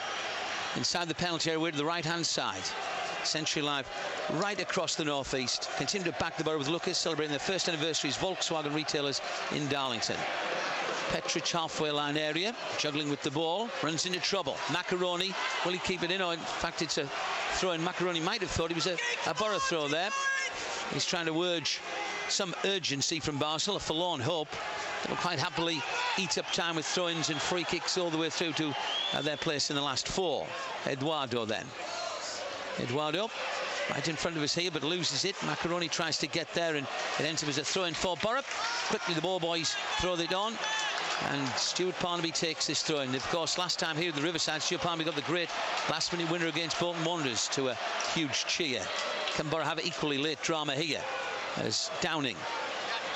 inside the penalty area to the right-hand side. Century Live right across the northeast. Continue to back the borough with Lucas celebrating their first anniversary as Volkswagen retailers in Darlington. Petric halfway line area, juggling with the ball, runs into trouble. Macaroni, will he keep it in? Or in fact, it's a throw in. Macaroni might have thought it was a borough throw there. He's trying to urge some urgency from Basel, a forlorn hope. They'll quite happily eat up time with throw-ins and free kicks all the way through to their place in the last four. Eduardo then. Eduardo right in front of us here, but loses it. Macaroni tries to get there, and it ends up as a throw-in for Borough. Quickly the ball boys throw it on, and Stuart Parnaby takes this throw-in. Of course, last time here at the Riverside, Stuart Parnaby got the great last-minute winner against Bolton Wanderers to a huge cheer. Can Borough have equally late drama here as Downing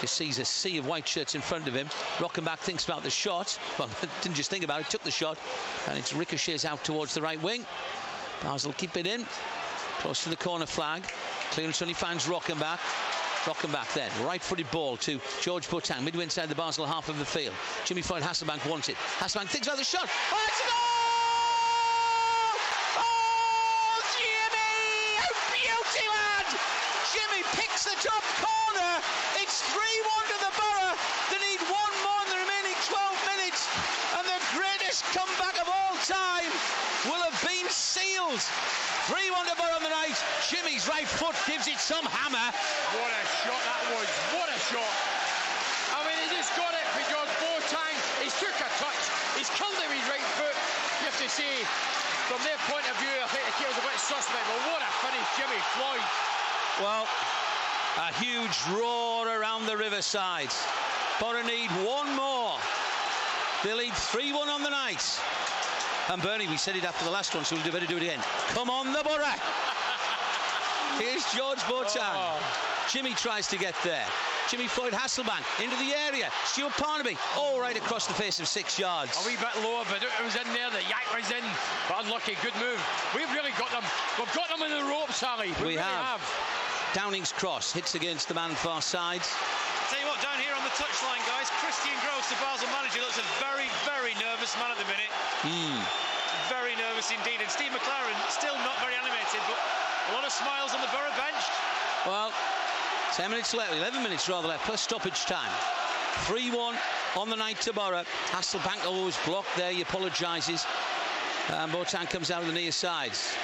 just sees a sea of white shirts in front of him. Rockenbach thinks about the shot. Well, didn't just think about it, took the shot, and it ricochets out towards the right wing. Basel keep it in, close to the corner flag. Clearance only finds Rockenbach. Rockenbach then, right-footed ball to George Boateng, midway inside the Basel half of the field. Jimmy Floyd Hasselbank wants it. Hasselbank thinks about the shot. Oh, it's a goal! Oh, Jimmy! A beauty, lad! Jimmy picks the top corner. It's 3-1 to the Borough. They need one more in the remaining 12 minutes. And the greatest comeback of all time will have been sealed. 3-1 to Borough on the night. Jimmy's right foot gives it some hammer. What a shot that was. What a shot. I mean, he just got it for George Boateng. He's took a touch. He's killed it with his right foot. You have to say, from their point of view, I think the keeper's a bit suspect, but what a finish, Jimmy Floyd. Well, a huge roar around the Riverside. Borough need one more. They lead 3-1 on the night. And Bernie, we said it after the last one, so we'll better do it again. Come on, the Borough! Here's George Boateng. Oh. Jimmy tries to get there. Jimmy Floyd Hasselbank into the area. Stuart Parnaby, all right across the face of 6 yards. A wee bit lower, but it was in there. The yak was in, but unlucky. Good move. We've really got them. We've got them in the ropes, Ali. We really have. Downing's cross hits against the man far side. Tell you what, down here on the touchline, guys, Christian Gross, the Basel manager, looks a very, very nervous man at the minute. Very nervous indeed. And Steve McLaren still not very animated, but a lot of smiles on the Borough bench. Well, 10 minutes left, 11 minutes rather left, plus stoppage time. 3-1 on the night to Borough. Hasselbank always blocked there, he apologises. And Boateng comes out of the near sides.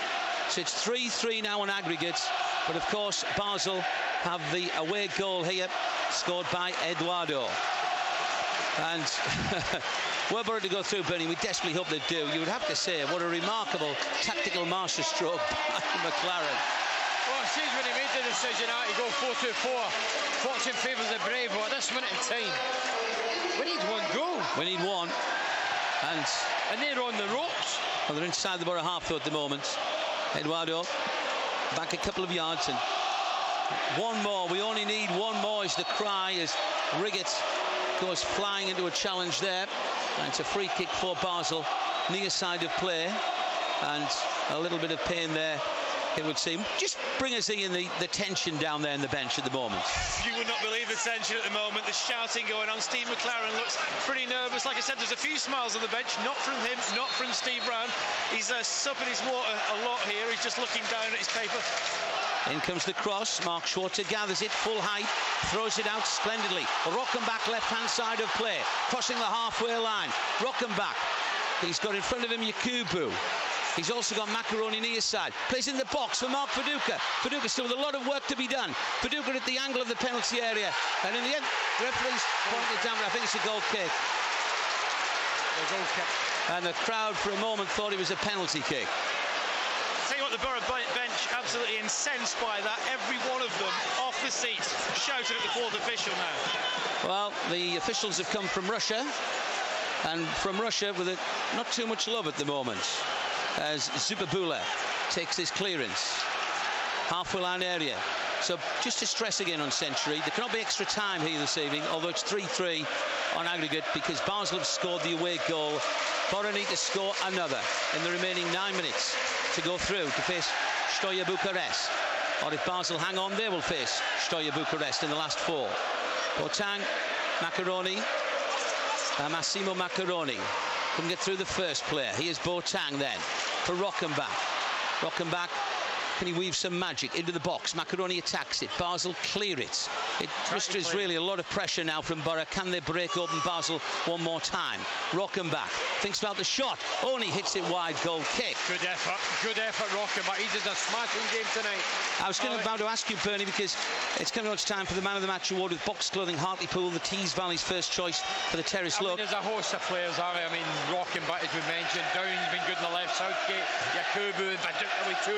So it's 3-3 now on aggregate. But of course, Basel have the away goal here, scored by Eduardo. And were Borough to go through, Bernie, we desperately hope they do. You would have to say, what a remarkable tactical masterstroke by McLaren. Well, it seems when he made the decision out to go 4-2-4, fortune favours the brave, but at this minute in time, we need one goal. We need one. And they're on the ropes. Well, they're inside the Borough half, though, at the moment. Eduardo back a couple of yards, and one more. We only need one more is the cry as Riggett goes flying into a challenge there. And it's a free kick for Basel, near side of play, and a little bit of pain there, it would seem. Just bring us in the tension down there in the bench at the moment. You would not believe the tension at the moment, the shouting going on. Steve McLaren looks pretty nervous. Like I said, there's a few smiles on the bench, not from him, not from Steve Brown. He's supping his water a lot here. He's just looking down at his paper. In comes the cross. Mark Schwarzer gathers it full height, throws it out splendidly. Rockenbach left-hand side of play, crossing the halfway line. Rockenbach, he's got in front of him Yakubu. He's also got Macaroni near side. Plays in the box for Mark Viduka. Viduka still with a lot of work to be done. Viduka at the angle of the penalty area. And in the end, the referee's pointed down, but I think it's a goal kick. A goal kick. And the crowd for a moment thought it was a penalty kick. Tell you what, the Borough bench absolutely incensed by that. Every one of them off the seats shouting at the fourth official now. Well, the officials have come from Russia, and from Russia with not too much love at the moment, as Zubabula takes his clearance. Halfway line area. So just to stress again on Century, there cannot be extra time here this evening, although it's 3-3 on aggregate, because Basel have scored the away goal. Borough need to score another in the remaining 9 minutes to go through to face Steaua Bucharest. Or if Basel hang on, they will face Steaua Bucharest in the last 4. Boateng, Macaroni, Massimo Macaroni. Couldn't get through the first player. Here's Boateng then for Rockenbach. Rockenbach, can he weave some magic into the box? Macaroni attacks it. Basel clear it. It is really a lot of pressure now from Borough. Can they break open Basel one more time? Rockenbach thinks about the shot. Only hits it wide. Goal kick. Good effort, Rockenbach. He did a smashing game tonight. I was about to ask you, Bernie, because it's coming much time for the man of the match award with Box Clothing, Hartlepool, the Tees Valley's first choice for the terrace look. There's a host of players, Harry. I mean, Rockenbach, as we mentioned, Downey's been good on the left, Southgate, Yakubu, Viduka with 2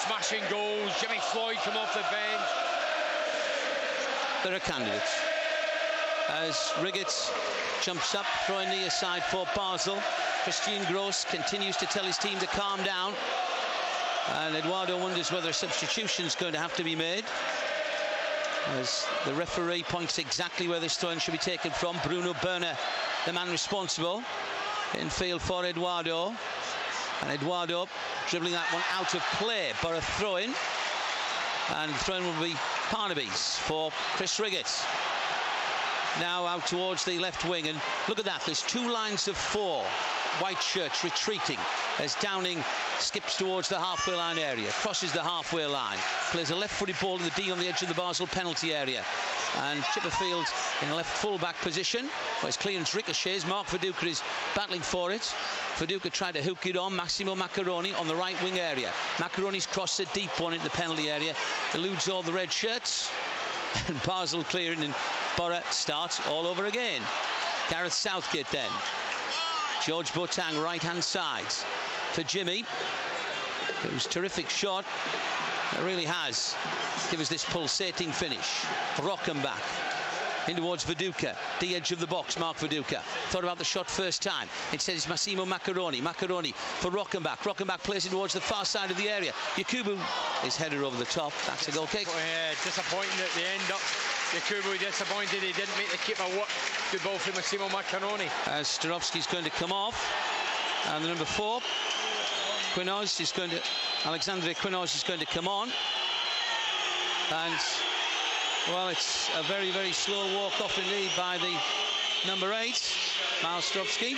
smashing goals. Jimmy Floyd come off the bench. There are candidates. As Riggett jumps up, throwing near side for Basel. Christian Gross continues to tell his team to calm down. And Eduardo wonders whether a substitution's going to have to be made, as the referee points exactly where this throw-in should be taken from. Bruno Berner, the man responsible. In field for Eduardo. And Eduardo dribbling that one out of play. Borough throw-in. And the throw-in will be Parnaby's for Chris Riggett. Now out towards the left wing, and look at that, there's 2 lines of 4 white shirts retreating as Downing skips towards the halfway line area, crosses the halfway line, plays a left-footed ball to the D on the edge of the Basel penalty area, and Chipperfield in a left full-back position, where his clearance ricochets. Mark Viduka is battling for it. Viduka tried to hook it on. Massimo Macaroni on the right wing area. Macaroni's crossed a deep one into the penalty area, eludes all the red shirts, and Basel clearing, and Borough starts all over again. Gareth Southgate then. George Boateng, right-hand side for Jimmy. It was a terrific shot. It really has give us this pulsating finish. Rockenbach in towards Viduka, the edge of the box. Mark Viduka thought about the shot first time. It says Massimo Macaroni. Macaroni for Rockenbach. Rockenbach plays it towards the far side of the area. Yakubu is headed over the top. That's a goal kick. Disappointing at the end up. Yakubu disappointed he didn't make the keeper work. Good ball from Massimo Macaroni. As Starovski's going to come off, and the number 4, Quinoz, is going to, Alexandre Quinoz is going to come on, and well, it's a very, very slow walk off indeed by the number 8, Miles Starovski,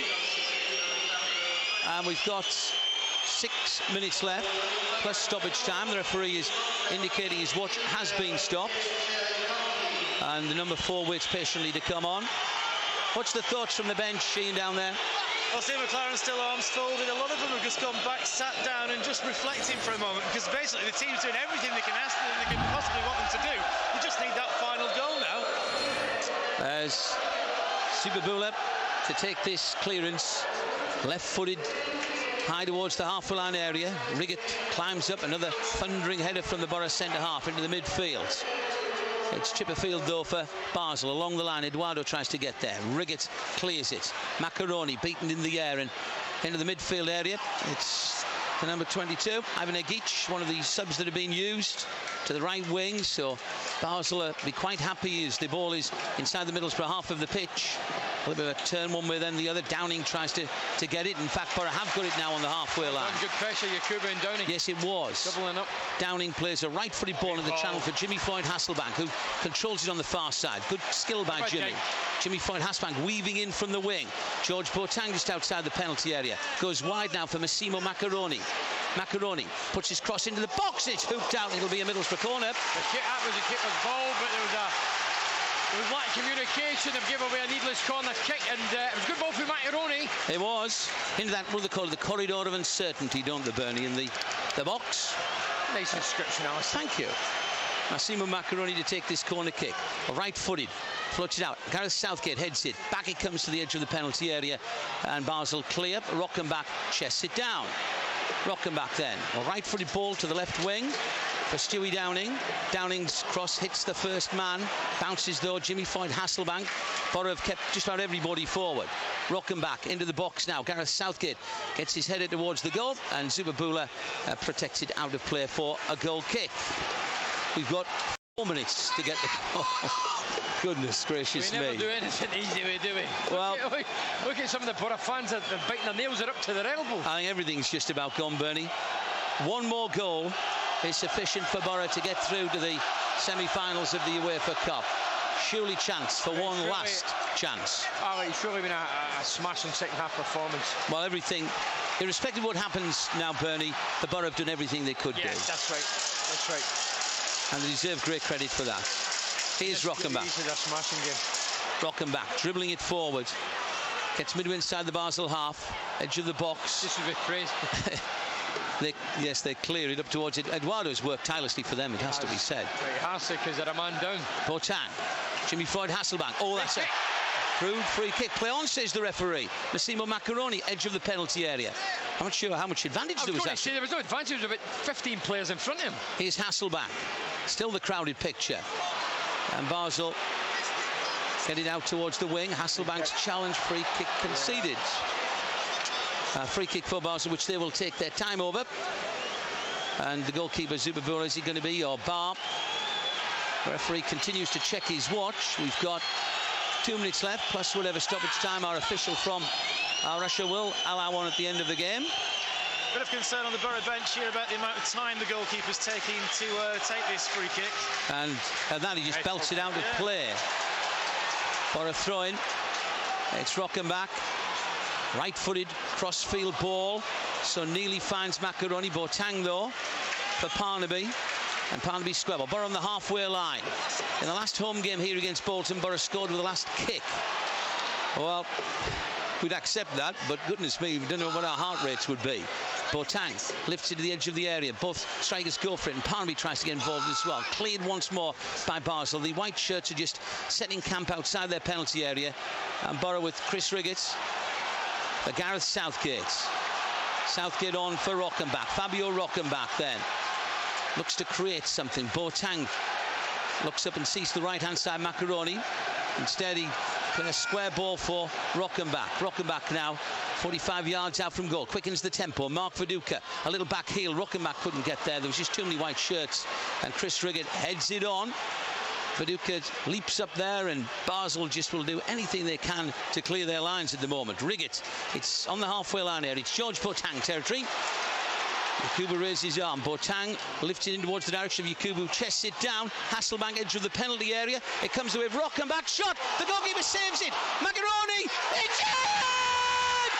and we've got 6 minutes left plus stoppage time. The referee is indicating his watch has been stopped, and the number 4 waits patiently to come on. What's the thoughts from the bench, Sheen, down there? Well, Steve McLaren still arms folded. A lot of them have just gone back, sat down and just reflecting for a moment, because basically the team's doing everything they can ask them, they can possibly want them to do. They just need that final goal now. As Zubabula to take this clearance, left-footed, high towards the halfway line area. Riggett climbs up, another thundering header from the Borough centre half into the midfield. It's Chipperfield though for Basel. Along the line, Eduardo tries to get there. Riggett clears it. Macaroni beaten in the air and into the midfield area. It's the number 22, Ivan Egic, one of the subs that have been used to the right wing. So Basel will be quite happy as the ball is inside the Middlesbrough half of the pitch. A little bit of a turn one way, then the other. Downing tries to get it. In fact, Borough have got it now on the halfway line. Good pressure, Yakubu and Downing. Yes, it was. Doubling up. Downing plays a right-footed ball in the channel for Jimmy Floyd Hasselbank, who controls it on the far side. Good skill by Jimmy. Jimmy Floyd Hasselbank weaving in from the wing. George Boateng just outside the penalty area. Goes wide now for Massimo Macaroni. Macaroni puts his cross into the box. It's hooked out. It'll be a Middlesbrough corner. That was a keeper's ball, but there was lack of communication. They've given away a needless corner kick, and it was a good ball from Macaroni. It was into that, what they call it, the corridor of uncertainty, don't they, Bernie, in the box. Nice inscription, Alice. Thank you. Massimo Macaroni to take this corner kick. Right-footed, floats it out. Gareth Southgate heads it. Back it comes to the edge of the penalty area. And Basel clear. Rockenbach chests it down. Rockenbach then. A right-footed ball to the left wing for Stewie Downing. Downing's cross hits the first man. Bounces though. Jimmy Floyd Hasselbank. Borough have kept just about everybody forward. Rockenbach into the box now. Gareth Southgate gets his header towards the goal. And Zubabula protected out of play for a goal kick. We've got 4 minutes to get the... Oh, goodness gracious me. We never do anything easy, do we? Well, look at some of the Borough fans that are biting their nails are up to their elbow. I think everything's just about gone, Bernie. One more goal is sufficient for Borough to get through to the semi-finals of the UEFA Cup. Surely chance for one last chance. Oh, it's surely been a smashing second-half performance. Well, everything, irrespective of what happens now, Bernie, the Borough have done everything they could do. Yes, that's right. That's right. And they deserve great credit for that. Here's Rockenbach. This is a smashing game. Rockenbach dribbling it forward. Gets midway inside the Basel half. Edge of the box. This is a bit crazy. They clear it up towards it. Eduardo's worked tirelessly for them, it has to be said. He has to, because they're a man down. Boateng. Jimmy Floyd Hasselbank. Oh, that's it. Crude free kick. Play on, says the referee. Massimo Macaroni, edge of the penalty area. I'm not sure how much advantage there was. There was no advantage. There was about 15 players in front of him. Here's Hasselbank. Still the crowded picture. And Basel get it out towards the wing. Hasselbank's challenge, free kick conceded. Free kick for Basel, which they will take their time over. And the goalkeeper, Zubabula, is he going to be, or Bar? The referee continues to check his watch. We've got 2 minutes left, plus whatever stoppage time our official from Russia will allow one at the end of the game. Bit of concern on the Borough bench here about the amount of time the goalkeeper's taking to take this free kick. And that he just belts it out of play. For a throw-in. It's Rockenbach. Right-footed cross-field ball. So Neely finds Macaroni. Boateng though for Parnaby. And Parnaby square. Borough on the halfway line. In the last home game here against Bolton, Borough scored with the last kick. Well, we'd accept that, but goodness me, we don't know what our heart rates would be. Boateng lifts it to the edge of the area. Both strikers go for it, and Parnaby tries to get involved as well. Cleared once more by Basel. The white shirts are just setting camp outside their penalty area. And Borough with Chris Riggett. For Gareth Southgate. Southgate on for Rockenbach. Fabio Rockenbach then. Looks to create something. Boateng looks up and sees the right-hand side Macaroni. Instead, he plays a square ball for Rockenbach. Rockenbach now 45 yards out from goal. Quickens the tempo. Mark Viduka, a little back heel. Rockenbach couldn't get there. There was just too many white shirts. And Chris Riggett heads it on. Viduka leaps up there, and Basel just will do anything they can to clear their lines at the moment. Riggett, it's on the halfway line here. It's George Boateng territory. Yakubu raises his arm. Boateng lifts it in towards the direction of Yakubu, chests it down. Hasselbank edge of the penalty area. It comes away with Rockenbach. Shot! The goalkeeper saves it. Macaroni! It's in!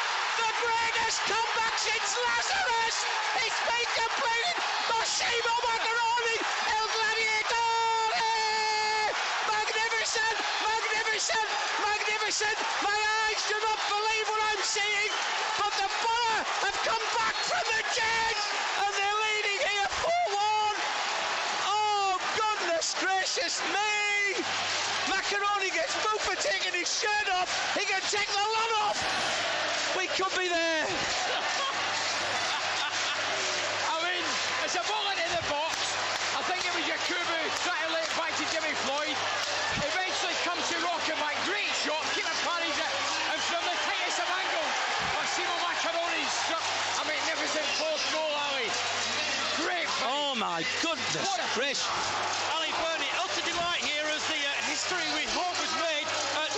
The greatest comeback since Lazarus! It's been completed! Massimo Macaroni! El Gladiatore! Magnificent! Magnificent! Magnificent! My eyes do not believe what I'm seeing! But the Borough have come back from the dead, and they're leading here 4-1. Oh, goodness gracious me! Macaroni gets booed for taking his shirt off. He can take the lot off. We could be there. I mean, it's a ball into the box. I think it was Yakubu trying to lay it back to Jimmy Floyd. Eventually comes to Rockenbach. Great shot. Keeper parries it. And from the tightest of angles, Massimo Macaroni struck a magnificent fourth goal, Ali. Great finish. Oh my goodness. What a Chris. Ali Burney, utter delight here as the history we hope was made.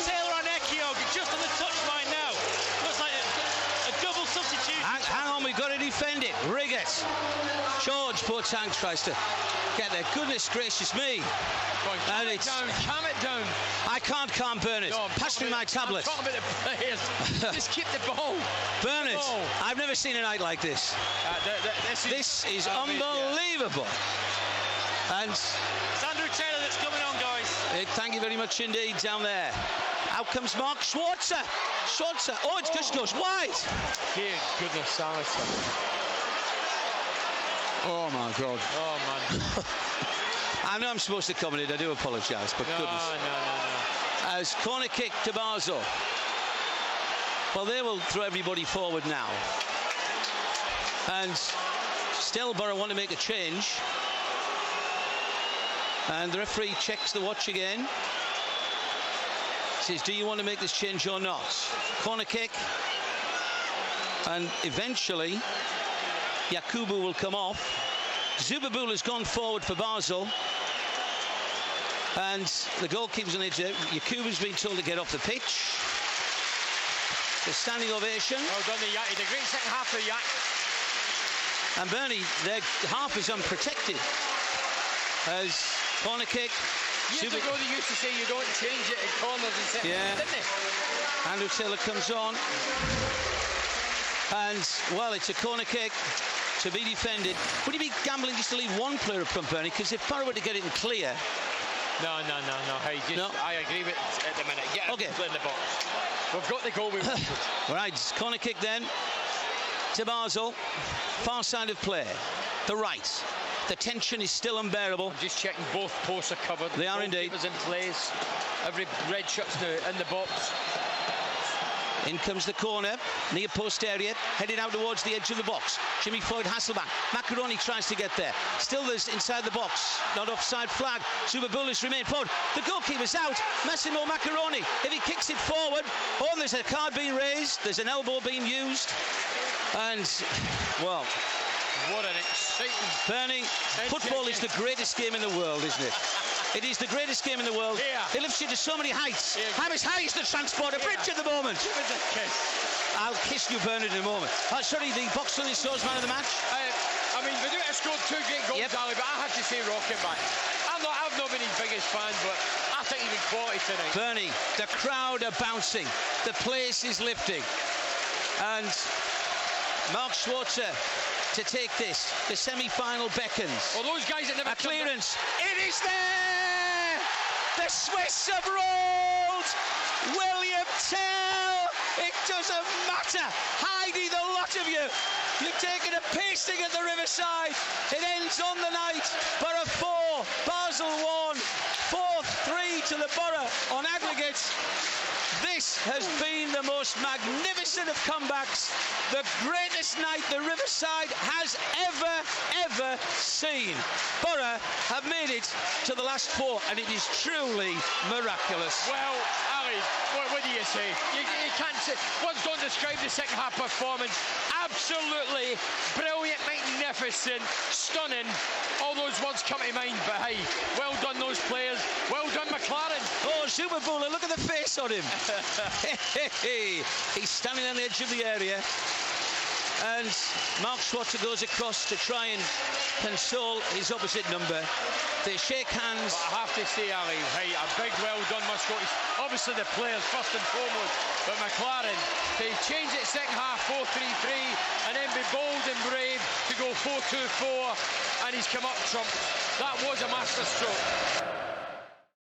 Taylor and Ekiog just on the touchline now. Looks like a double substitution. Hang on, we've got to defend it. Riggett. George Boateng tries to get there. Goodness gracious me. Calm it down. I can't calm Bernard. No, Pass me my tablet. I'm talking about the players. Just keep the ball. Bernard, I've never seen a night like this. This is unbelievable. And it's Andrew Taylor that's coming on, guys. thank you very much indeed down there. Out comes Mark Schwarzer. Oh, it just goes wide. Dear goodness, Alistair. Oh my God. Oh man. I know I'm supposed to comment it. I do apologise, but goodness. No. As corner kick to Basel. Well, they will throw everybody forward now. And still Borough want to make a change. And the referee checks the watch again. Says, do you want to make this change or not? Corner kick. And eventually, Yakubu will come off. Zubabul has gone forward for Basel. And the goalkeeper's on the edge there. Yakubu's been told to get off the pitch. The standing ovation. Well done, the Yak. He did a great second half for the Yak. And Bernie, their half is unprotected. As corner kick. Years ago they used to say you don't change it in corners and seconds, didn't they? Andrew Taylor comes on. And, well, it's a corner kick to be defended. Would he be gambling just to leave one player up front, Bernie? Because if Borough were to get it in clear... No. Hey, I agree with it at the minute. Get him in the box. We've got the goal we wanted. Right, corner kick then to Basel. Far side of play. The right. The tension is still unbearable. I'm just checking both posts are covered. They are indeed. In place. Every red shot's in the box. In comes the corner, near post area, heading out towards the edge of the box. Jimmy Floyd Hasselback. Macaroni tries to get there. Still there's inside the box. Not offside flag. Zubabul remain forward. The goalkeeper's out. Massimo Macaroni. If he kicks it forward, there's a card being raised. There's an elbow being used. And, well... What an exciting... Bernie, football is the greatest game in the world, isn't it? It is the greatest game in the world. It lifts you to so many heights. I'm as high as the transporter bridge at the moment. Give us a kiss. I'll kiss you, Bernard, in a moment. Sorry, the box filling source man of the match. I mean, Viduka has scored 2 great goals, Ali, but I have to say Rocket back. I've not been his biggest fan, but I think he's been quality tonight. Bernie, the crowd are bouncing. The place is lifting. And Mark Schwarzer to take this. The semi-final beckons. Well, those guys that never... A clearance. It is there! The Swiss have rolled! William Tell! It doesn't matter. Heidi, the lot of you. You've taken a pasting at the Riverside. It ends on the night. Borough 4, Basel 1. 4-3 to the Borough on aggregate. This has been the most magnificent of comebacks, the greatest night the Riverside has ever seen. Borough have made it to the last 4, and it is truly miraculous. Well, Ali, what do you say? You can't say. Words don't describe the second half performance. Absolutely brilliant, magnificent, stunning. All those words come to mind, but hey, well done those players. Well done, McLaren. Oh, Zubabul, look at the face on him. He's standing on the edge of the area. And Mark Schwarzer goes across to try and console his opposite number. They shake hands. But I have to say, Ali, hey, a big well done must go. Obviously the players first and foremost, but McLaren, they change it second half 4-3-3 and then be bold and brave to go 4-2-4, and he's come up trump. That was a masterstroke.